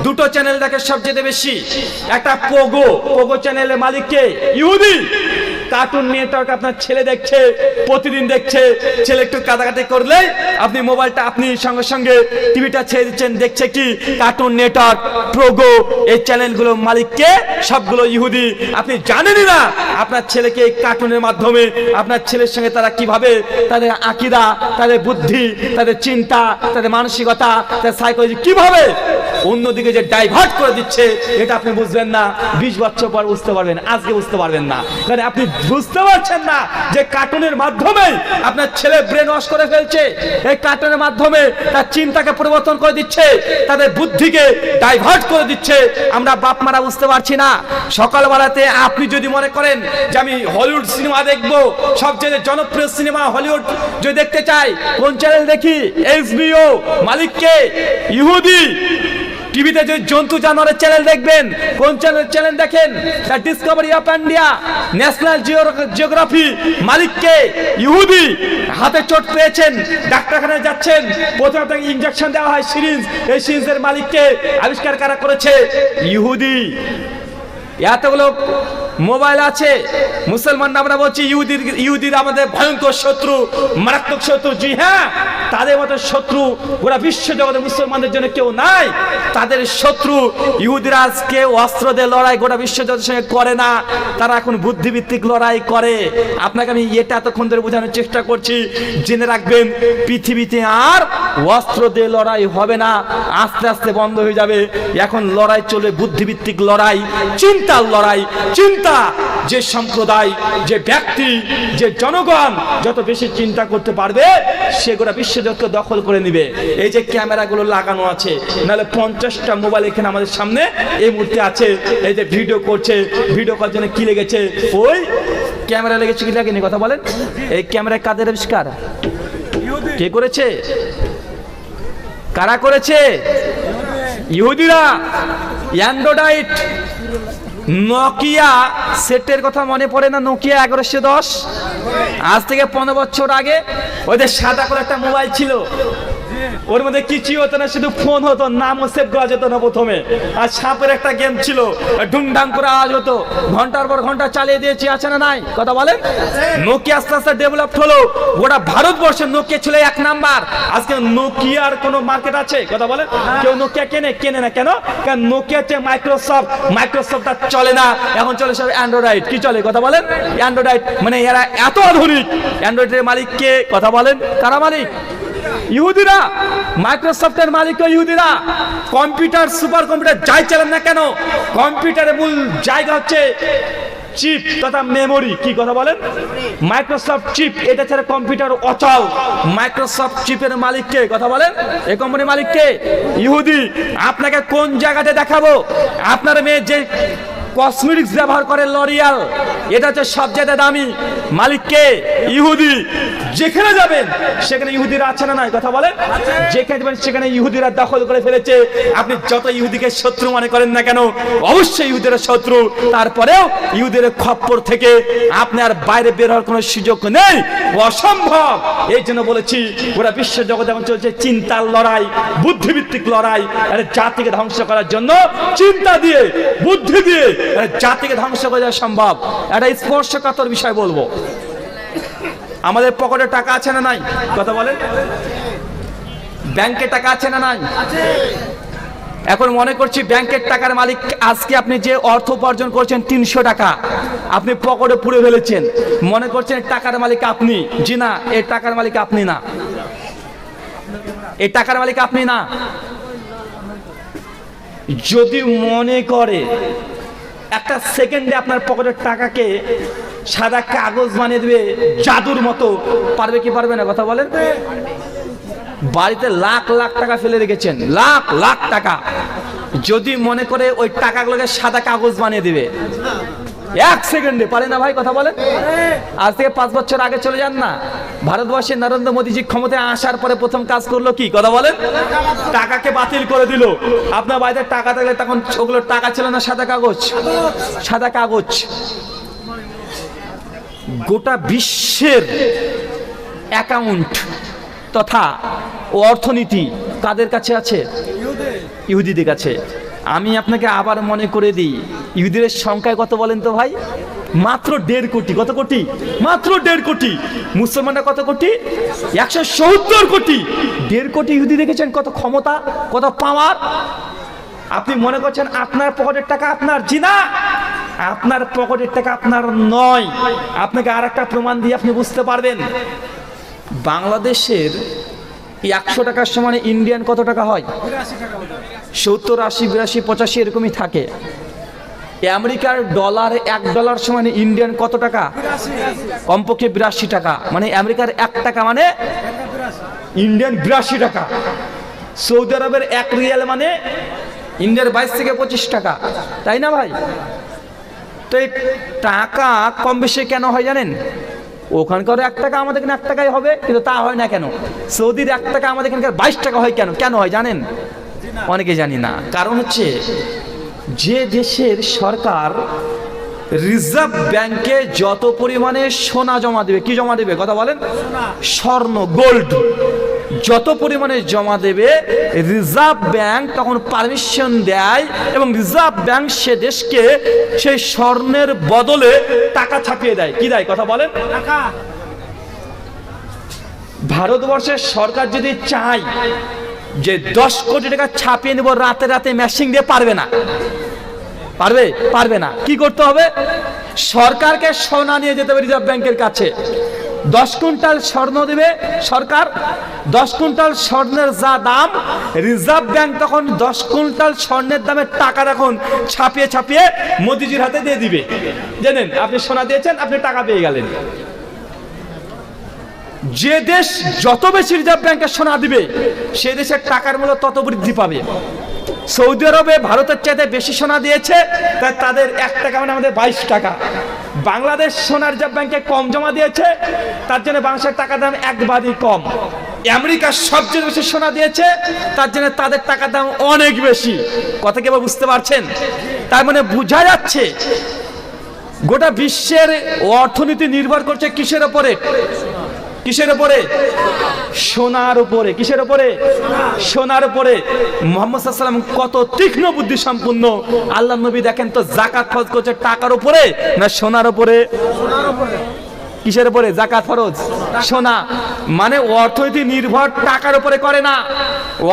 দুটো চ্যানেল দেখে সবচেয়ে বেশি। একটা পোগো, পোগো চ্যানেলের মালিক কে? ইহুদি। কার্টুন নেটওয়ার্ক আপনার ছেলে দেখছে, প্রতিদিন দেখছে। ছেলে একটু কাটাকাটি করলে আপনি মোবাইলটা আপনি সঙ্গে সঙ্গে টিভিটা ছেড়ে দিচ্ছেন, দেখছে কি? কার্টুন নেটওয়ার্ক, পোগো, এই চ্যানেলগুলো মালিককে সবগুলো ইহুদি। আপনি জানেনই না আপনার ছেলেকে এই কার্টুনের মাধ্যমে আপনার ছেলের সঙ্গে তারা কিভাবে তাদের আকীদা, তাদের বুদ্ধি, তাদের চিন্তা, তাদের মানসিকতা, তাদের সাইকোলজি কিভাবে অন্যদিকে যে ডাইভার্ট করে দিচ্ছে, এটা আপনি বুঝবেন না। 20 বছর পর বুঝতে পারবেন, আজকে বুঝতে পারবেন না। মানে আপনি বুঝতে পারছেন না যে কার্টুনের মাধ্যমে আপনার ছেলে ব্রেন ওয়াশ করে ফেলছে। এই কার্টুনের মাধ্যমে তার চিন্তাকে পরিবর্তন করে দিচ্ছে, তাদের বুদ্ধিকে ডাইভার্ট করে দিচ্ছে। আমরা বাপ মারা বুঝতে পারছি না। সকালবেলাতে আপনি যদি মনে করেন যে আমি হলিউড সিনেমা দেখবো, সবচেয়ে জনপ্রিয় সিনেমা হলিউড যদি দেখতে চাই, কোন চ্যানেল দেখি? HBO। মালিককে? ইহুদি। টিভিতে যে জন্তু জানোয়ারের চ্যানেল দেখবেন, কোন চ্যানেল দেখেন? The Discovery of India, national geography. মালিককে ইহুদি, হাতে চোট পেয়েছেন, ডাক্তারখানায় যাচ্ছেন, প্রথমে তাকে ইনজেকশন দেওয়া হয় সিরিঞ্জ। এই সিরিঞ্জের মালিককে আবিষ্কার কারা করেছে? ইহুদি। এতগুলো মোবাইল আছে, মুসলমান আমরা বলছি ইহুদিরা আমাদের ভয়ঙ্কর শত্রু, মারাত্মক শত্রু। জি হ্যাঁ, তাদের মতো শত্রু গোটা বিশ্ব জগতে মুসলমানদের জন্য কেউ নাই। তাদের শত্রু ইহুদিরা আজকে অস্ত্র দিয়ে লড়াই গোটা বিশ্ব জগতের সঙ্গে করে না, তারা এখন বুদ্ধিভিত্তিক লড়াই করে। আপনাকে আমি এটা এতক্ষণ ধরে বোঝানোর চেষ্টা করছি, জেনে রাখবেন পৃথিবীতে আর অস্ত্র দিয়ে লড়াই হবে না, আস্তে আস্তে বন্ধ হয়ে যাবে। এখন লড়াই চলবে বুদ্ধিভিত্তিক লড়াই, চিন্তার লড়াই। চিন্তা, যে সম্প্রদায়, যে ব্যক্তি, যে জনগণ যত বেশি চিন্তা করতে পারবে সেগুলো বিশ্বজগৎকে দখল করে নেবে। এই যে ক্যামেরাগুলো লাগানো আছে, নাহলে 50টা মোবাইল এখানে আমাদের সামনে এই মুহূর্তে আছে। এই যে ভিডিও করছে, ভিডিও করার জন্য কি লেগেছে? ওই ক্যামেরা লেগেছে কি লাগেনি? কথা বলেন। এই ক্যামেরা কাদের আবিষ্কার? কে করেছে? কারা করেছে? ইহুদিরা। অ্যান্ড্রয়েড নোকিয়া সেটের কথা মনে পড়ে না? নোকিয়া 1110, আজ থেকে 15 বছর আগে ওদের সাদা করে একটা মোবাইল ছিল, ওর মধ্যে কিছুই হতো না, শুধু ফোন হতো, নামও সেভ করা যেত না প্রথমে। আর সাপের একটা গেম ছিল, ঢুংঢাং করে আওয়াজ হতো, ঘন্টার পর ঘন্টা চালিয়ে দিয়েছি, আছে না নাই? কথা বলেন। নোকিয়া আস্তে আস্তে ডেভেলপ হলো, গোটা ভারতবর্ষে নোকিয়া ছিল 1 নাম্বার। আজকে নোকিয়ার কোনো মার্কেট আছে? কথা বলেন। কেউ নোকিয়া কেনে না কেন? কারণ নোকিয়া হচ্ছে মাইক্রোসফটটা চলে না, এখন চলে সব অ্যান্ড্রয়েড। কি চলে? কথা বলেন। অ্যান্ড্রয়েড মানে এরা এত আধুনিক। অ্যান্ড্রয়েডের মালিক কে? কথা বলেন। কারা মালিক? ইহুদিরা। মাইক্রোসফটের মালিক ইহুদিরা। কম্পিউটার, সুপার কম্পিউটার যাই চালান না কেন, কম্পিউটারের মূল জায়গা হচ্ছে চিপ তথা মেমোরি। কি কথা বলেন? মাইক্রোসফট চিপ, এটা ছাড়া কম্পিউটার অচল। মাইক্রোসফট চিপের মালিক কে? কথা বলেন। এই কোম্পানির মালিক কে? ইহুদি। আপনাকে কোন জায়গাতে দেখাবো? আপনার মেয়ে যে কসমেটিক্স ব্যবহার করে লরিয়াল, এটা হচ্ছে সবচেয়ে দামি। মালিক কে? ইহুদি। যেখানে যাবেন সেখানে ইহুদিরা আছে না নাই? কথা বলেন। যেখানে যাবেন সেখানে ইহুদিরা দখল করে ফেলেছে। আপনি যত ইহুদিকে শত্রু মনে করেন না কেন, অবশ্যই ইহুদিরা শত্রু। তারপরেও ইহুদির খপ্পর থেকে আপনি আর বাইরে বের হওয়ার কোনো সুযোগ নেই, অসম্ভব। এই জন্য বলেছি গোটা বিশ্ব জগতে এখন চলছে চিন্তার লড়াই, বুদ্ধিভিত্তিক লড়াই। আর জাতিকে ধ্বংস করার জন্য চিন্তা দিয়ে, বুদ্ধি দিয়ে জাতিকে ধ্বংস করে দেওয়া সম্ভব। একটা স্পর্শকাতর বিষয় বলবো, আমাদের পকেটে টাকা আছে না নাই? কথা বলেন। ব্যাংকে টাকা আছে না নাই? এখন মনে করছি ব্যাংকের টাকার মালিক। আজকে আপনি যে অর্থ উপার্জন করছেন 300 টাকা, আপনি পকেটে পুরে ফেলেছেন, মনে করছেন টাকার মালিক আপনি। জি না, এই টাকার মালিক আপনি না, এই টাকার মালিক আপনি না। যদি মনে করে একটা সেকেন্ডে আপনার পকেটের টাকাকে সাদা কাগজ বানিয়ে দেবে জাদুর মতো, পারবে কি পারবে না? কথা বলেন। বাড়িতে লাখ লাখ টাকা ফেলে রেখেছেন, লাখ লাখ টাকা, যদি মনে করে ওই টাকাগুলোকে সাদা কাগজ বানিয়ে দিবে 1 সেকেন্ডে, পারে না ভাই? কথা বলেন। আজ থেকে 5 বছর আগে চলে যান না, ভারতবর্ষে নরেন্দ্র মোদীজি ক্ষমতায় আসার পরে প্রথম কাজ করলো কি? কথা বলেন। টাকাকে বাতিল করে দিল। আপনার বাড়িতে টাকা থাকলে তখন ওগুলো টাকা ছিল না, সাদা কাগজ, সাদা কাগজ। গোটা বিশ্বের অ্যাকাউন্ট তথা অর্থনীতি কাদের কাছে আছে? ইহুদিদের কাছে। আমি আপনাকে আবার মনে করে দিই, ইহুদিদের সংখ্যায় কত বলেন তো ভাই? মাত্র 1.5 কোটি। কত কোটি? মাত্র 1.5 কোটি। মুসলমানরা কত কোটি? 170 কোটি। 1.5 কোটি ইহুদি দেখেছেন কত ক্ষমতা, কত পাওয়ার। আপনি মনে করছেন আপনার পকেটের টাকা আপনার? জি না, আপনার পকেটের টাকা আপনার নয়। আপনাকে আর একটা প্রমাণ দিয়ে আপনি বুঝতে পারবেন। বাংলাদেশের 100 টাকার সমানে ইন্ডিয়ান কত টাকা হয়? 70, 80, 82, 85 এরকমই থাকে। আমেরিকার ডলার, $1 সমানে ইন্ডিয়ান কত টাকা? কমপক্ষে 82 টাকা। মানে আমেরিকার 1 টাকা মানে ইন্ডিয়ান 82 টাকা। সৌদি আরবের 1 রিয়াল মানে ইন্ডিয়ার 22 থেকে 25 টাকা, তাই না ভাই? তো এই টাকা কম বেশি কেন হয় জানেন? ওখানকার 1 টাকা আমাদের এখানে 1 টাকাই হবে, কিন্তু তা হয় না কেন? সৌদির 1 টাকা আমাদের এখানকার 22 টাকা হয় কেন? কেন হয় জানেন? অনেকে জানি না। কারণ হচ্ছে যে দেশের সরকার রিজার্ভ ব্যাংকে যত পরিমাণে সোনা জমা দেবে, কি জমা দেবে কথা বলেন, স্বর্ণ গোল্ড যত পরিমাণে জমা দেবে, রিজার্ভ ব্যাংক তখন পারমিশন দেয় এবং রিজার্ভ ব্যাংক সে দেশকে সেই স্বর্ণের বদলে টাকা ছাপিয়ে দেয়। কি দেয় কথা বলেন? ভারতবর্ষের সরকার যদি চায় যে 10 কোটি টাকা ছাপিয়ে নেব রাতে রাতে মেশিন দিয়ে, পারবে না। পারবে না। কি করতে হবে? সরকারকে সোনা নিয়ে যেতে হবে রিজার্ভ ব্যাংকের কাছে। 10 কুইন্টাল স্বর্ণ দেবে সরকার, 10 কুইন্টাল স্বর্ণের যা দাম, রিজার্ভ ব্যাংক তখন 10 কুইন্টাল স্বর্ণের দামের টাকা এখন ছাপিয়ে ছাপিয়ে মোদিজির হাতে দিয়ে দিবে। জানেন, আপনি সোনা দিয়েছেন, আপনি টাকা পেয়ে গেলেন। যে দেশ যত বেশি রিজার্ভ ব্যাংকে সোনা দিবে, সে দেশের টাকার মূল্য তত বৃদ্ধি পাবে। সৌদি আরবে ভারতের চাইতে বেশি সোনা দিয়েছে, তাই তাদের 1 টাকা মানে আমাদের 22 টাকা। বাংলাদেশ সোনা রিজার্ভ ব্যাংকে কম জমা দিয়েছে, তার জন্য বাংলাদেশের টাকার দাম 1 বারই কম। আমেরিকা সবচেয়ে বেশি সোনা দিয়েছে, তার জন্য তাদের টাকার দাম অনেক বেশি। কথা কি বুঝতে পারছেন? তার মানে বোঝা যাচ্ছে গোটা বিশ্বের অর্থনীতি নির্ভর করছে কিসের উপরে? কিসের উপরে? সোনার উপরে। কিসের উপরে? সোনার উপরে। মুহাম্মদ সাল্লাল্লাহু আলাইহি ওয়াসাল্লাম কত তীক্ষ্ণ বুদ্ধি সম্পন্ন। আল্লাহ নবী দেখেন তো যাকাত ফরজ করছে টাকার উপরে না সোনার উপরে? কিসের উপরে যাকাত ফরজ? সোনা। মানে অর্থনীতি নির্ভর টাকার উপরে করে না,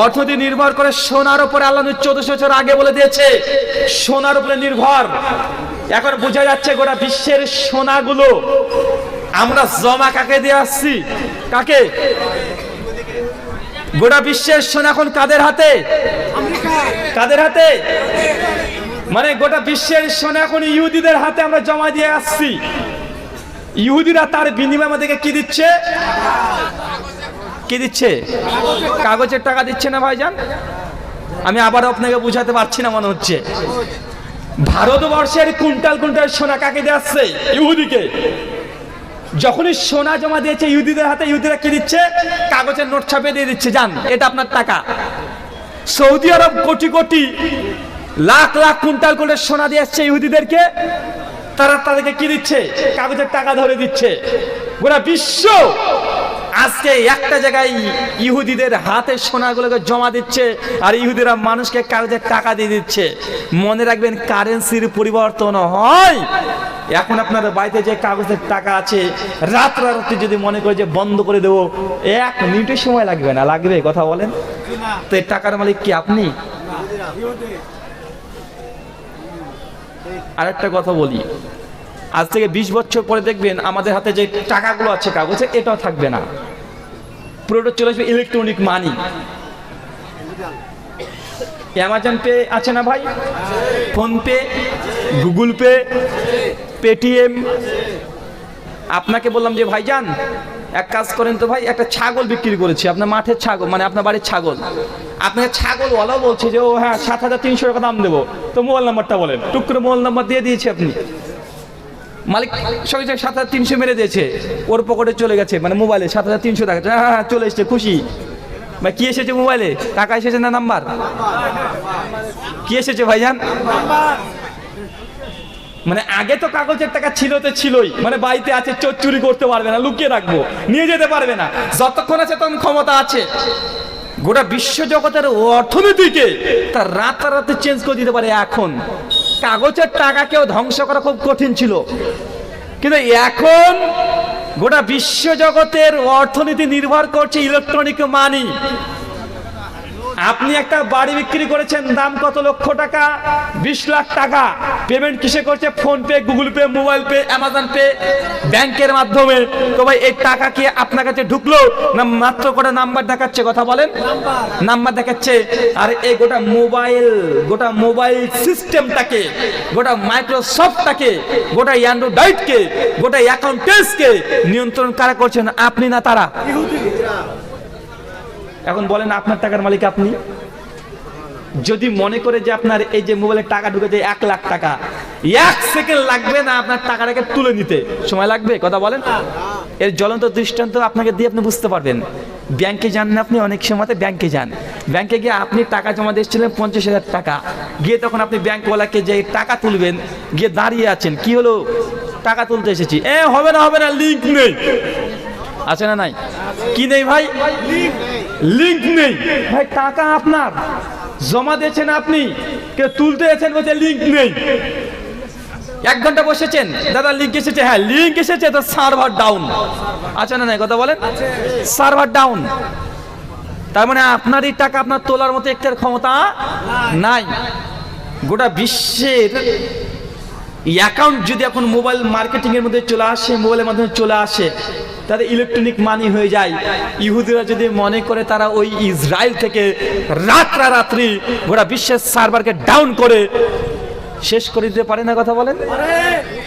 অর্থনীতি নির্ভর করে সোনার উপরে। আল্লাহ নবী 1400 বছর আগে বলে দিয়েছে সোনার উপরে নির্ভর। এখন বোঝা যাচ্ছে গোটা বিশ্বের সোনাগুলো আমরা জমা কাকে দিয়ে আসছি? কাকে? গোটা বিশ্বের সোনা এখন কাদের হাতে? কাদের হাতে? মানে গোটা বিশ্বের সোনা এখন ইহুদিদের হাতে আমরা জমা দিয়ে আসছি। ইহুদিরা তার বিনিময়ে আমাদেরকে কি দিচ্ছে? কি দিচ্ছে? কাগজের টাকা দিচ্ছে না ভাইজান? আমি আবার আপনাকে বুঝাতে পারছি না মনে হচ্ছে। ভারতবর্ষের কুইন্টাল কুইন্টাল সোনা কাকে দিয়ে আসছে? ইহুদিকে। যখনই সোনা জমা দিয়েছে ইহুদিদের হাতে, ইহুদিরা কি দিচ্ছে? কাগজের নোট ছাপিয়ে দিয়ে দিচ্ছে, যান এটা আপনার টাকা। সৌদি আরব কোটি কোটি লাখ লাখ কুইন্টাল করে সোনা দিয়ে আসছে ইহুদিদেরকে, তারা তাদেরকে কি দিচ্ছে? কাগজের টাকা ধরে দিচ্ছে। গোটা বিশ্ব আজকে একটা জায়গায় ইহুদিদের হাতে সোনাগুলোকে জমা দিচ্ছে, আর ইহুদিরা মানুষকে কাগজের টাকা দিয়ে দিচ্ছে। মনে রাখবেন, কারেন্সির পরিবর্তন হয়। এখন আপনাদের বাড়িতে যে কাগজের টাকা আছে, রাত্রি যদি মনে করে যে বন্ধ করে দেবো, 1 মিনিটের সময় লাগবে না। লাগবে? কথা বলেন তো। এই টাকার মালিক কি আপনি? আরেকটা কথা বলি, আজ থেকে 20 বছর পরে দেখবেন আমাদের হাতে যে টাকাগুলো আছে কাগজে, এটাও থাকবে না, পুরোটা চলে আসবে ইলেকট্রনিক মানি। অ্যামাজন পে আছে না ভাই? Phone pay, Google pay, Paytm. আপনাকে বললাম যে ভাইজান এক কাজ করেন তো ভাই, একটা ছাগল বিক্রি করেছি, আপনার মাঠের ছাগল, মানে আপনার বাড়ির ছাগল। আপনাকে ছাগলওয়ালা বলছে যে ও হ্যাঁ 7300 টাকা দাম দেবো, তো মোবাইল নাম্বারটা বলেন। টুক করে মোবাইল নাম্বার দিয়ে দিয়েছি, আপনি মালিক সঙ্গে 7300 মেরে দিয়েছে, ওর পকেটে চলে গেছে, মানে মোবাইলে 7300 টাকা। হ্যাঁ হ্যাঁ চলে এসছে, খুশি ভাই। কি এসেছে মোবাইলে? টাকা এসেছে না নাম্বার? কি এসেছে ভাইজান? মানে আগে তো কাগজের টাকা ছিল তো ছিলই, মানে বাড়িতে আছে, চোর চুরি করতে পারবে না, লুকিয়ে রাখবো, নিয়ে যেতে পারবে না। যতক্ষণ আছে তখন ক্ষমতা আছে। গোটা বিশ্ব জগতের অর্থনীতিকে তার রাতারাতি চেঞ্জ করে দিতে পারে। এখন কাগজের টাকাকেও ধ্বংস করা খুব কঠিন ছিল, কিন্তু এখন গোটা বিশ্ব জগতের অর্থনীতি নির্ভর করছে ইলেকট্রনিক মানি। আপনি একটা বাড়ি বিক্রি করেছেন, দাম কত লক্ষ টাকা? 20 লাখ টাকা। পেমেন্ট কিসে করছে? Phone pay, Google pay, mobile pay, Amazon pay, ব্যাংকের মাধ্যমে। তো ভাই এই টাকা কি আপনার কাছে ঢুকলো না মাত্র করে নাম্বার দেখাচ্ছে? কথা বলেন, নাম্বার দেখাচ্ছে। আর এই গোটা মোবাইল সিস্টেমটাকে, গোটা মাইক্রোসফটটাকে, গোটা অ্যান্ড্রয়েডকে, গোটা অ্যাকাউন্টেন্টসকে নিয়ন্ত্রণ কারা করছেন? আপনি না তারা? এখন বলেন আপনার টাকার মালিক আপনি? যদি মনে করে যে আপনার এই যে মোবাইলে টাকা ঢুকেছে 1 লাখ টাকা, 1 সেকেন্ড লাগবে না আপনার টাকাটাকে তুলে নিতে, সময় লাগবে? কথা বলেন। এর জ্বলন্ত দৃষ্টান্ত আপনাকে দিয়ে আপনি বুঝতে পারবেন। ব্যাংকে যান না আপনি, অনেক সময় ব্যাংকে যান, ব্যাংকে গিয়ে আপনি টাকা জমা দিয়েছিলেন 50,000 টাকা, গিয়ে তখন আপনি ব্যাংকওয়ালাকে যে টাকা তুলবেন, গিয়ে দাঁড়িয়ে আছেন, কি হলো টাকা তুলতে এসেছি, হবে না লিঙ্ক নেই, আছে না নাই? কি নেই ভাই? লিঙ্ক নেই ভাই, টাকা আপনার জমা দিয়েছেন, আপনি কে তুলতে এসেছেন, বলছে লিঙ্ক নেই। 1 ঘন্টা বসেছেন, দাদা লিঙ্ক এসেছে, হ্যাঁ লিঙ্ক এসেছে, তো সার্ভার ডাউন, আছে না নাই? কথা বলেন, সার্ভার ডাউন। তার মানে আপনারই টাকা আপনার তোলার মতো একটার ক্ষমতা নাই। গোটা বিশ্বের অ্যাকাউন্ট যদি এখন মোবাইল মার্কেটিং এর মধ্যে চলে আসে, মোবাইলের মাধ্যমে চলে আসে, তাদের ইলেকট্রনিক মানি হয়ে যায়। ইহুদিরা যদি মনে করে তারা ওই ইসরায়েল থেকে রাত্রি গোটা বিশ্বের সার্ভারকে ডাউন করে শেষ করে দিতে পারে না, কথা বলেন।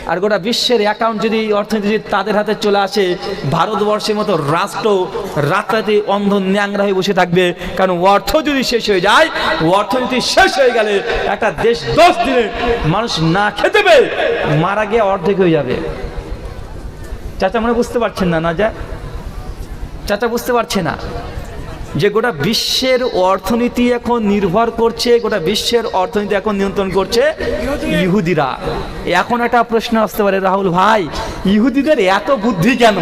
আর গোটা বিশ্বের অ্যাকাউন্ট যদি অর্থনীতি যদি তাদের হাতে চলে আসে, ভারতবর্ষের মতো রাষ্ট্র রাতারাতি অন্ধ ন্যাংরা হয়ে বসে থাকবে। কারণ অর্থ যদি শেষ হয়ে যায়, অর্থনীতি শেষ হয়ে গেলে একটা দেশ 10 দিনে মানুষ না খেতে পেয়ে মারা গিয়ে অর্ধেক হয়ে যাবে। চাচা মনে বুঝতে পারছেন না? না যা চাচা বুঝতে পারছে না যে গোটা বিশ্বের অর্থনীতি এখন নির্ভর করছে, গোটা বিশ্বের অর্থনীতি এখন নিয়ন্ত্রণ করছে ইহুদিরা। এখন একটা প্রশ্ন আসতে পারে, রাহুল ভাই ইহুদিদের এত বুদ্ধি কেন?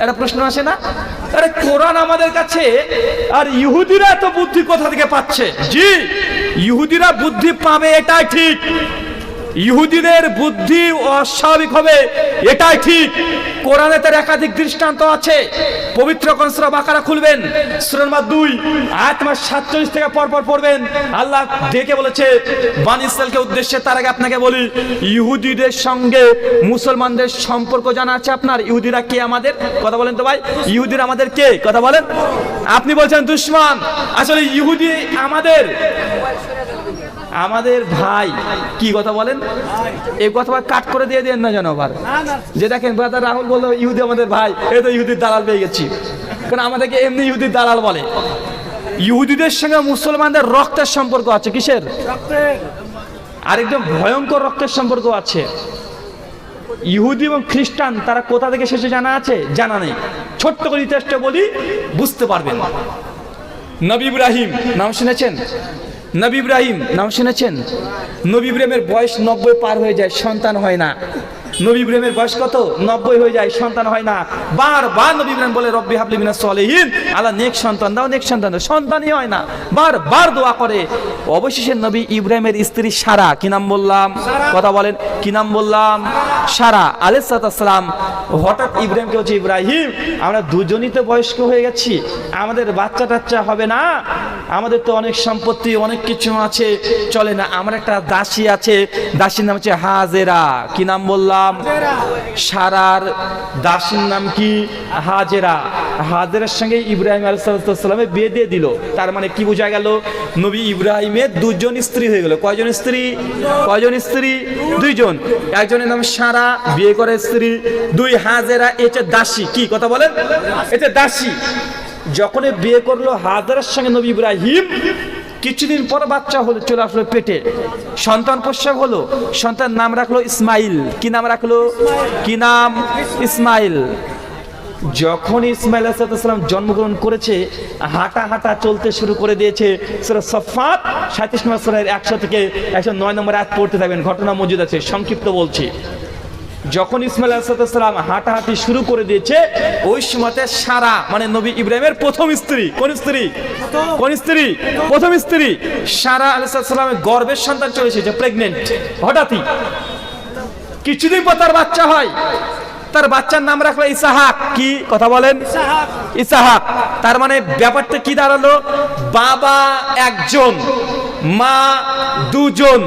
একটা প্রশ্ন আসে না? আরে কোরআন আমাদের কাছে, আর ইহুদিরা এত বুদ্ধি কোথা থেকে পাচ্ছে? জি, ইহুদিরা বুদ্ধি পাবে, এটাই ঠিক। ইহুদিদের বুদ্ধি অস্বাভাবিক হবে, এটাই ঠিক। কোরআনে তার একাধিক দৃষ্টান্ত আছে। পবিত্র সূরা বাকারা খুলবেন, সূরা নম্বর 2 আয়াত নম্বর 47 থেকে পরপর পড়বেন। আল্লাহ ডেকে বলেছে বনী ইসরাইলকে উদ্দেশ্যে। তার আগে আপনাকে বলি, ইহুদিদের সঙ্গে মুসলমানদের সম্পর্ক জানা আছে আপনার? ইহুদিরা কে আমাদের? কথা বলেন তো ভাই, ইহুদিরা আমাদের কে? কথা বলেন। আপনি বলছেন দুশমন, আসলে ইহুদি আমাদের ভাই। কি কথা বলেন? এই কথা কাট করে দিয়ে দেন না যেন আবার, যে দেখেন ব্রাদার রাহুল বললো ইহুদি আমাদের ভাই, এই তো ইহুদির দালাল পেয়ে গেছি। কারণ আমাদেরকে এমনি ইহুদির দালাল বলে। ইহুদিদের সঙ্গে মুসলমানদের রক্তের সম্পর্ক আছে। কিসের? আর একদম ভয়ঙ্কর রক্তের সম্পর্ক আছে। ইহুদি এবং খ্রিস্টান তারা কোথা থেকে এসেছে জানা আছে? জানা নেই। ছোট্ট করে ইতিহাসটা বলি, বুঝতে পারবেন। নবী ইব্রাহিম নাম শুনেছেন? নবী ইব্রাহিম নাম শুনেছেন? নবী ইব্রাহিমের বয়স 90 পার হয়ে যায়, সন্তান হয় না। নবী ইব্রাহিমের বয়স কত? 90 হয়ে যায়, সন্তান হয় না। বারবার নবী ইব্রাহিম বলে রব্বি হাবলি মিনাস সলিহিন, আল্লাহ নেক সন্তান দাও, নেক সন্তান দাও। সন্তানই হয় না, বারবার দোয়া করে। অবশেষে নবী ইব্রাহিমের স্ত্রী সারা, কি নাম বললাম? কথা বলেন, কি নাম বললাম? সারা আলাইহিস সালাম। হঠাৎ ইব্রাহিমকে বলছে, ইব্রাহিম আমরা দুজনই তো বয়স্ক হয়ে গেছি, আমাদের বাচ্চা টাচ্চা হবে না, আমাদের তো অনেক সম্পত্তি অনেক কিছু আছে, চলে না, আমার একটা দাসী আছে, দাসীর নাম হচ্ছে হাজেরা। কি নাম বললাম? সারার দাসীর নাম কি? হাজেরা। হাজেরার সঙ্গে ইব্রাহিম আলাইহিস সালামের বিয়ে দিয়ে দিল। তার মানে কি বোঝা গেল? নবী ইব্রাহিমের 2 জন স্ত্রী হয়ে গেল। কয়জন স্ত্রী? কয়জন স্ত্রী? 2 জন। একজনের নাম সারা, বিয়ে করে স্ত্রী। 2 হাজেরা, এটা দাসী। কি কথা বলেন? এটা দাসী। যখন বিয়ে করলো হাজেরার সঙ্গে নবী ইব্রাহিম, কিছুদিন পর বাচ্চা হলো, চলে আসলো পেটে, সন্তান প্রসব হলো। সন্তান নাম রাখলো ইসমাইল। কি নাম রাখলো? কি নাম? ইসমাইল। যখন ইসমাইল আলাইহিস সালাম জন্মগ্রহণ করেছে, হাঁটা হাঁটা চলতে শুরু করে দিয়েছে। সূরা সাফফাত 37 নম্বর সূরার 100 থেকে 109 নম্বর আয়াত পড়তে থাকবেন, ঘটনা মজুদ আছে, সংক্ষিপ্ত বলছি। যখন ইসমাইল আলাইহিস সালাম হাঁটাহাঁটি শুরু করে দিয়েছে, ওই সময়তে সারা মানে নবী ইব্রাহিমের প্রথম স্ত্রী, কোন স্ত্রী? কোন স্ত্রী? প্রথম স্ত্রী সারা আলাইহিস সালামের গর্ভের সন্তান চলে এসেছে, প্রেগনেন্ট। হঠাৎই কিছুদিন পর তার বাচ্চা হয়। তার বাচ্চার নাম রাখলো ইসাহাক। কি কথা বলেন? ইসাহাক। তার মানে ব্যাপারটা কি দাঁড়ালো? বাবা একজন, মা 2 জন,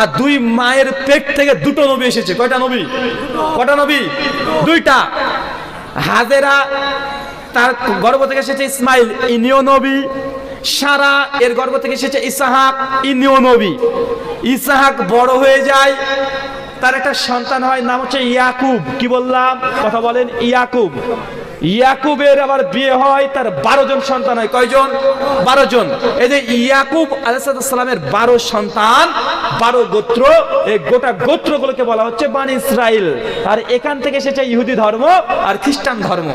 আর 2 মায়ের পেট থেকে 2টো নবী এসেছে। কয়টা নবী? কটা নবী? 2টা। হাজেরা, তার গর্ভ থেকে এসেছে ইসমাইল, ইনিও নবী। সারা, এর গর্ভ থেকে এসেছে ইসাহাক, ইনিও নবী। ইসাহাক বড় হয়ে যায়, তার একটা সন্তান হয়, নাম হচ্ছে ইয়াকুব। কি বললাম? কথা বলেন। ইয়াকুব। ইয়াকুবের আবার বিয়ে হয়, তার 12 জন সন্তান হয়। কয়জন? 12 জন। এই যে ইয়াকুব আলাইহিস সালামের 12 সন্তান, 12 গোত্র, এই গোটা গোত্রগুলোকে বলা হচ্ছে বনী ইসরাইল। আর এখান থেকে এসেছে ইহুদি ধর্ম আর খ্রিস্টান ধর্ম।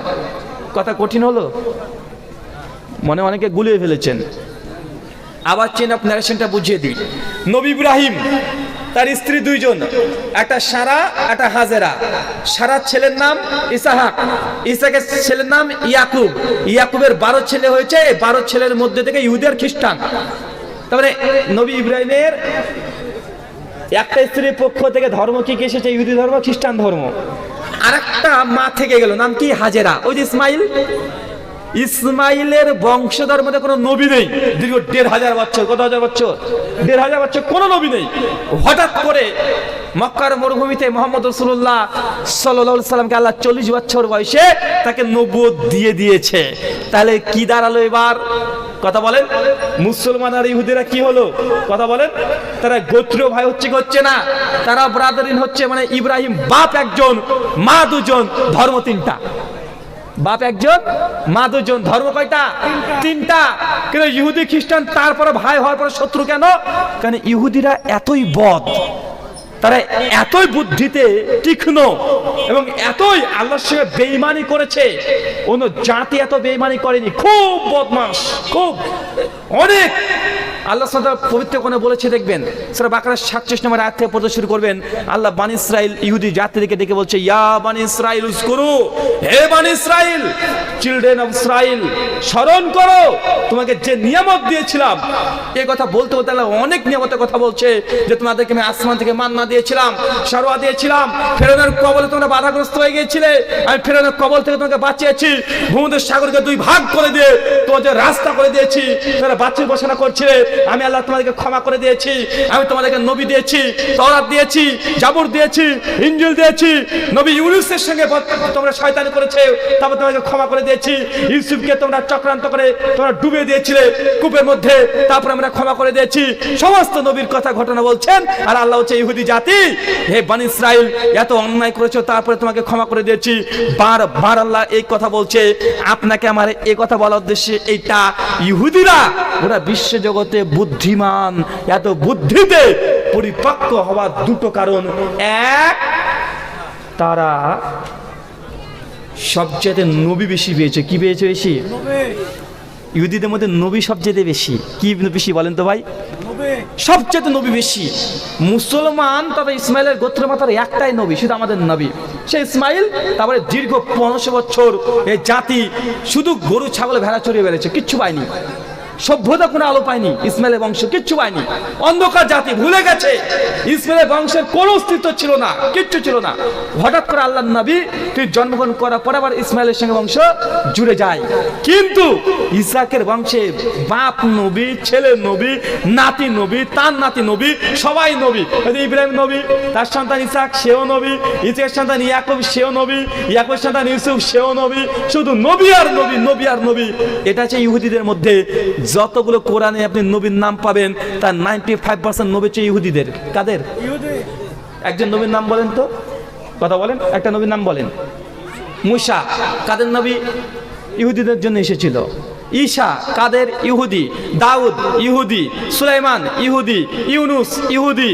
কথা কঠিন হলো? মনে অনেকে গুলিয়ে ফেলেছেন। আবার চেন অফ ন্যারেশনটা বুঝিয়ে দিই। নবী ইব্রাহিম তার স্ত্রী দুইজন, একটা সারা একটা হাজেরা। সারার ছেলের নাম ইসাহাক, ইসাকের ছেলের নাম ইয়াকুব। ইয়াকুবের 12 ছেলে হয়েছে, 12 ছেলের মধ্যে থেকে ইহুদি আর খ্রিস্টান। তারপরে নবী ইব্রাহিমের একটা স্ত্রীর পক্ষ থেকে ধর্ম কি কি এসেছে? ইহুদি ধর্ম, খ্রিস্টান ধর্ম। আর একটা মা থেকে গেল, নাম কি? হাজেরা। ওই যে ইসমাইল, ইসমাইলের বংশধর মধ্যে কোনো নবী নেই দীর্ঘ 1500 বছর। কত হাজার বছর? 1500 বছর কোনো নবী নেই। হঠাৎ করে মক্কার মরুভূমিতে মুহাম্মদ রাসূলুল্লাহ সাল্লাল্লাহু আলাইহি সাল্লামকে আল্লাহ 40 বছর বয়সে তাকে নবুয়ত দিয়ে দিয়েছে। তাহলে কি দাঁড়ালো এবার? কথা বলেন। মুসলমান আর ইহুদিরা কি হলো? কথা বলেন। তারা গোত্রীয় ভাই হচ্ছে কি হচ্ছে না? তারা ব্রাদারিন হচ্ছে। মানে ইব্রাহিম বাপ একজন, মা দুজন, ধর্ম তিনটা। বাপ একজন, মা দুজন, ধর্ম কয়টা? তিনটা। কিন্তু ইহুদি খ্রিস্টান তারপরে ভাই হওয়ার পর শত্রু কেন? কারণ ইহুদিরা এতই বদ, তারা এতই বুদ্ধিতে তীক্ষ্ণ এবং এতই আল্লাহর সঙ্গে বেঈমানি করেছে, অন্য জাতি এত বেঈমানি করেনি। খুব বদমাশ, খুব অনেক। আল্লাহ সুবহানাহু পবিত্র কোণে বলেছে, দেখবেন সূরা বাকারা 37 নম্বর আয়াত থেকে পড়তে শুরু করবেন। আল্লাহ বানি ইসরাইল ইহুদি জাতিকে ডেকে বলছে, ইয়া বানি ইসরাইল উযকুরু, হে বানি ইসরাইল, চিলড্রেন অফ ইসরাইল, স্মরণ করো তোমাকে যে নিয়ামত দিয়েছিলাম। এই কথা বলতে বলতে আল্লাহ অনেক নিয়ামতের কথা বলছে, যে তোমাদেরকে আমি আসমান থেকে মান্না দিয়েছিলাম, সারোয়া দিয়েছিলাম, ফেরাউনের কবলে তোমরা বাধাগ্রস্ত হয়ে গিয়েছিলে, আমি ফেরাউনের কবল থেকে তোমাকে বাঁচিয়েছি, ভূমধ্য সাগরকে 2 ভাগ করে দিয়ে তোমাদের রাস্তা করে দিয়েছি, তোমরা বাছুর বসানো করছিলে, আমি আল্লাহ তোমাদেরকে ক্ষমা করে দিয়েছি, আমি তোমাদেরকে নবী দিয়েছি, তওরাত দিয়েছি, জাবুর দিয়েছি, ইনজিল দিয়েছি, নবী ইউনূসের সঙ্গে তোমরা শয়তানি করেছে, তারপর তোমাদেরকে ক্ষমা করে দিয়েছি, ইউসুফকে তোমরা চক্রান্ত করে তোমরা ডুবে দিয়েছিলে কূপের মধ্যে, তারপর আমরা ক্ষমা করে দিয়েছি। সমস্ত নবীর কথা ঘটনা বলছেন। আর আল্লাহ হচ্ছে ইহুদি জাতি, হে বনি ইসরাইল, এত অন্যায় করেছো, তারপরে তোমাকে ক্ষমা করে দিয়েছি। বারবার আল্লাহ এই কথা বলছে। আপনাকে আমার এই কথা বলার উদ্দেশ্যে এইটা, ইহুদিরা ওরা বিশ্ব জগতে বুদ্ধিমান, এত বুদ্ধিতে পরিপক্ক হওয়ার 2টো কারণ। এক, তারা সবচেয়ে নবী বেশি পেয়েছে। কি পেয়েছে বেশি? ইহুদিদের মধ্যে নবী সবচেয়ে বেশি। কি বেশি বলেন তো ভাই? সবচেয়ে নবী বেশি। মুসলমান তবে ইসমাইলের গোত্রের মাথার একটাই নবী, শুধু আমাদের নবী, সে ইসমাইল। তারপরে দীর্ঘ 1500 বছর এই জাতি শুধু গরু ছাগল ভেড়া চড়িয়ে বেড়েছে, কিচ্ছু পায়নি। সভ্যতা কোনো আলো পায়নি, ইসমাইলের বংশ কিচ্ছু পায়নি। অন্ধকার জাতি, ভুলে গেছে ইসমাইলের বংশের কোনো অস্তিত্ব ছিল না, কিচ্ছু ছিল না। হঠাৎ করে আল্লাহর নবী তুই জন্মগ্রহণ করার পর আবার ইসমাইলের সঙ্গে বংশ জুড়ে যায়। কিন্তু ইসহাকের বংশে বাপ নবী, ছেলে নবী, নাতি নবী, তার নাতি নবী, সবাই নবী। ইব্রাহিম নবী, তার সন্তান ইসহাক, সেও নবী। ইসহাকের সন্তান ইয়াকুব, সেও নবী। ইয়াকুবের সন্তান ইউসুফ, সেও নবী। শুধু নবী আর নবী, নবী আর নবী। এটা হচ্ছে ইহুদিদের মধ্যে যতগুলো কোরআনে আপনি নবীর নাম পাবেন, তার 95% নবী হচ্ছে ইহুদিদের। কাদের? একজন নবীর নাম বলেন তো, কথা বলেন, একটা নবীর নাম বলেন। মূসা কাদের নবী? ইহুদিদের জন্য এসেছিল। ঈসা কাদের? ইহুদি। দাউদ ইহুদি, সুলাইমান ইহুদি, ইউনুস ইহুদি,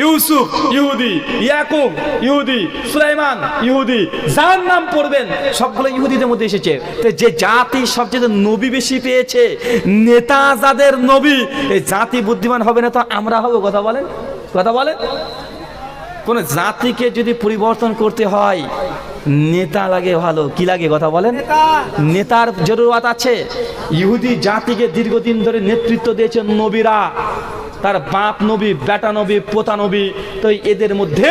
ইউসুফ ইহুদি, ইয়াকুব ইহুদি, সুলাইমান ইহুদি। যার নাম পড়বেন সবগুলো ইহুদিদের মধ্যে এসেছে। তো যে জাতি সবচেয়ে নবী বেশি পেয়েছে, নেতা যাদের নবী, এই জাতি বুদ্ধিমান হবে না তো আমরা হব? কথা বলেন, কথা বলেন। কোন জাতিকে যদি পরিবর্তন করতে হয় নেতা লাগে ভালো। কি লাগে? কথা বলেন। নেতার জরুরত আছে। ইহুদি জাতিকে দীর্ঘদিন ধরে নেতৃত্ব দিয়েছেন নবীরা, তার বাপ নবী, বেটা নবী, পোতা নবী। তো এদের মধ্যে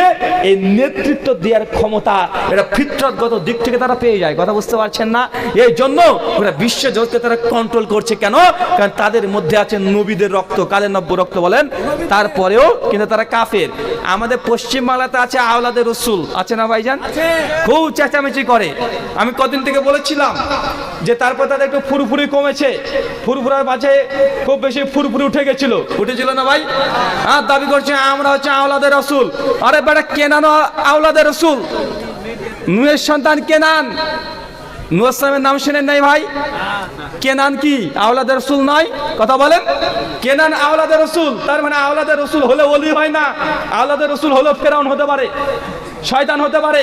এই নেতৃত্ব দেওয়ার ক্ষমতা এটা ফিতরতগত দিক থেকে তারা পেয়ে যায়। কথা বুঝতে পারছেন না? এই জন্য ওরা বিশ্ব জগৎকে তারা কন্ট্রোল করছে। কেন? কারণ তাদের মধ্যে আছে নবীদের রক্ত। কাদের নব্য রক্ত বলেন? তারপরেও কিন্তু তারা কাফের। আমাদের পশ্চিমবাংলাতে আছে আওলাদের রসুল, আছে না ভাইজান? খুব চেঁচামেচি করে। আমি কদিন থেকে বলেছিলাম যে তারপর তাদের একটু ফুরফুরি কমেছে, ফুরফুরার মাঝে খুব বেশি ফুরফুরি উঠে গেছিল, উঠেছিল না ভাই? আর দাবি করছে আমরা হচ্ছে আওলাদের রসুল। আরে বেটা, কেনান আওলাদের রসুল, নূহের সন্তান কেনান। নূহ ইসলামের নাম শুনেন নাই ভাই? কেনান কি আওলাদের রসুল নয়? কথা বলেন। কেনান আওলাদের রসুল, তার মানে আওলাদের রসুল হলে ওলি হয় না। আওলাদের রসুল হলো ফেরাউন হতে পারে, শয়তান হতে পারে।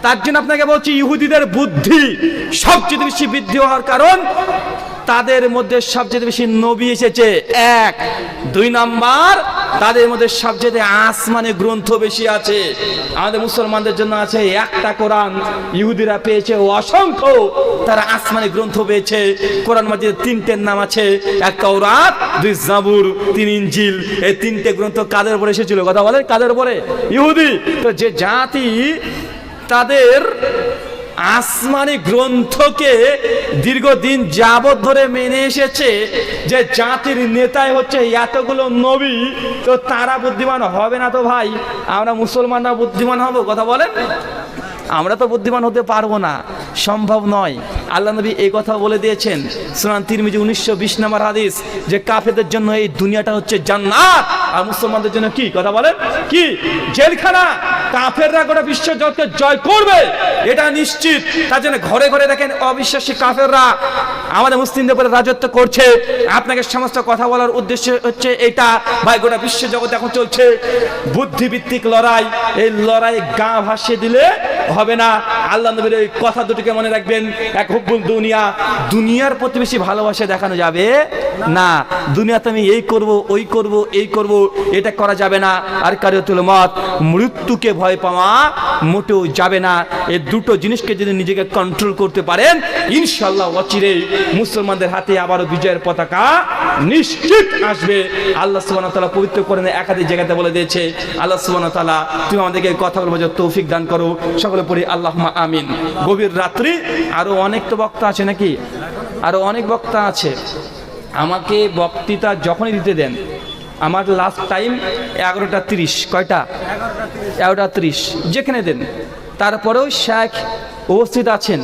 তার জন্য আপনাকে বলছি, ইহুদিদের বুদ্ধি সবচেয়ে বেশি বৃদ্ধি হওয়ার কারণ তাদের মধ্যে সবচেয়ে বেশি নবী এসেছে, এক। দুই নাম্বার, তাদের মধ্যে সবচেয়ে আসমানি গ্রন্থ বেশি আছে। আমাদের মুসলমানদের জন্য আছে একটা কোরআন, ইহুদিরা পেয়েছে অসংখ্য, তারা আসমানি গ্রন্থ পেয়েছে। কোরআন মাজিদে তিনটের নাম আছে, এক তাওরাত, দুই জাবুর, তিন ইনজিল। এই তিনটে গ্রন্থ কাদের উপরে এসেছিল? কথা বলেন, কাদের উপরে? ইহুদি। তো যে জাতি তাদের আসমানি গ্রন্থকে দীর্ঘদিন যাবত ধরে মেনে এসেছে, যে জাতির নেতাই হচ্ছে এতগুলো নবী, তো তারা বুদ্ধিমান হবে না? তো ভাই আমরা মুসলমানরা বুদ্ধিমান হব? কথা বলেন, আমরা তো বুদ্ধিমান হতে পারবো না, সম্ভব নয়। আল্লাহ নবী এই কথা বলে দিয়েছেন, সুনান তিরমিজি 1920 নম্বর হাদিস, যে কাফেরদের জন্য এই দুনিয়াটা হচ্ছে জান্নাত, আর মুসলমানদের জন্য কি? কথা বলেন, কি? জেলখানা। কাফেররা গোটা বিশ্ব জগৎকে জয় করবে, এটা নিশ্চিত। তার জন্য ঘরে ঘরে দেখেন অবিশ্বাসী কাফেররা আমাদের মুসলিমদের উপরে রাজত্ব করছে। আপনাকে সমস্ত কথা বলার উদ্দেশ্য হচ্ছে এটা, ভাই গোটা বিশ্ব জগৎ এখন চলছে বুদ্ধিভিত্তিক লড়াই। এই লড়াই গা ভাসিয়ে দিলে হবে না। আল্লাহ নবীর এই কথা দুটিকে মনে রাখবেন, এক হুব্বুল দুনিয়া, দুনিয়ার প্রতি বেশি ভালোবাসা দেখানো যাবে না। দুনিয়াতে আমি এই করব, ওই করব, এই করব, এটা করা যাবে না। আর কারিয়াতুল মত, মৃত্যুকে ভয় পাওয়া মোটেও যাবে না। এই দুটো জিনিসকে যদি নিজেকে কন্ট্রোল করতে পারেন, ইনশাআল্লাহ অচিরেই মুসলমানদের হাতে আবারও বিজয়ের পতাকা নিশ্চিত আসবে। আল্লাহ সুবহানাহু ওয়া তাআলা পবিত্র কোরআনে একাধিক জায়গাতে বলে দিয়েছে, আল্লাহ সুবহানাহু ওয়া তাআলা তুমি আমাদেরকে এই কথাগুলো বোঝার তৌফিক দান করো, সকলে পড়ি আল্লাহুম্মা আমিন। গভীর রাত্রি, আরো অনেক তো বক্তা আছে নাকি? আরো অনেক বক্তা আছে। আমাকে বক্তৃতা যখনই দিতে দেন, আমার লাস্ট টাইম 11:30, কয়টা? 11:30, যেখানে দেন। তারপরেও শেখ উপস্থিত আছেন,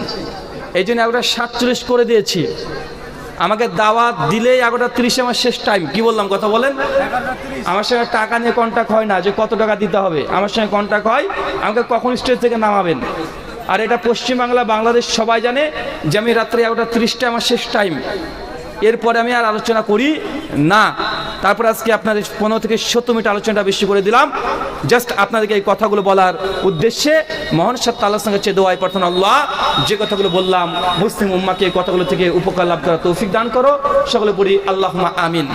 এই জন্য 11:47 করে দিয়েছি। আমাকে দাওয়াত দিলে 11:30 আমার শেষ টাইম। কি বললাম? কথা বলেন। আমার সঙ্গে টাকা নিয়ে কন্ট্যাক্ট হয় না, যে কত টাকা দিতে হবে। আমার সঙ্গে কন্ট্যাক্ট হয় আমাকে কখন স্টেজ থেকে নামাবেন। আর এটা পশ্চিমবাংলা, বাংলাদেশ সবাই জানে যে আমি রাত্রে 11:30টা আমার শেষ টাইম। এরপরে আমি আর আলোচনা করি না। তারপর আজকে আপনাদের 15 থেকে 17 মিনিট আলোচনাটা বেশি করে দিলাম, জাস্ট আপনাদেরকে এই কথাগুলো বলার উদ্দেশ্যে। মহান সত্তা আল্লাহর সঙ্গে চেয়ে দোয়াই প্রার্থনা, আল্লাহ যে কথাগুলো বললাম মুসলিম উম্মাহকে এই কথাগুলো থেকে উপকার লাভ করার তৌফিক দান করো, সকলে পড়ি আল্লাহুম্মা আমিন।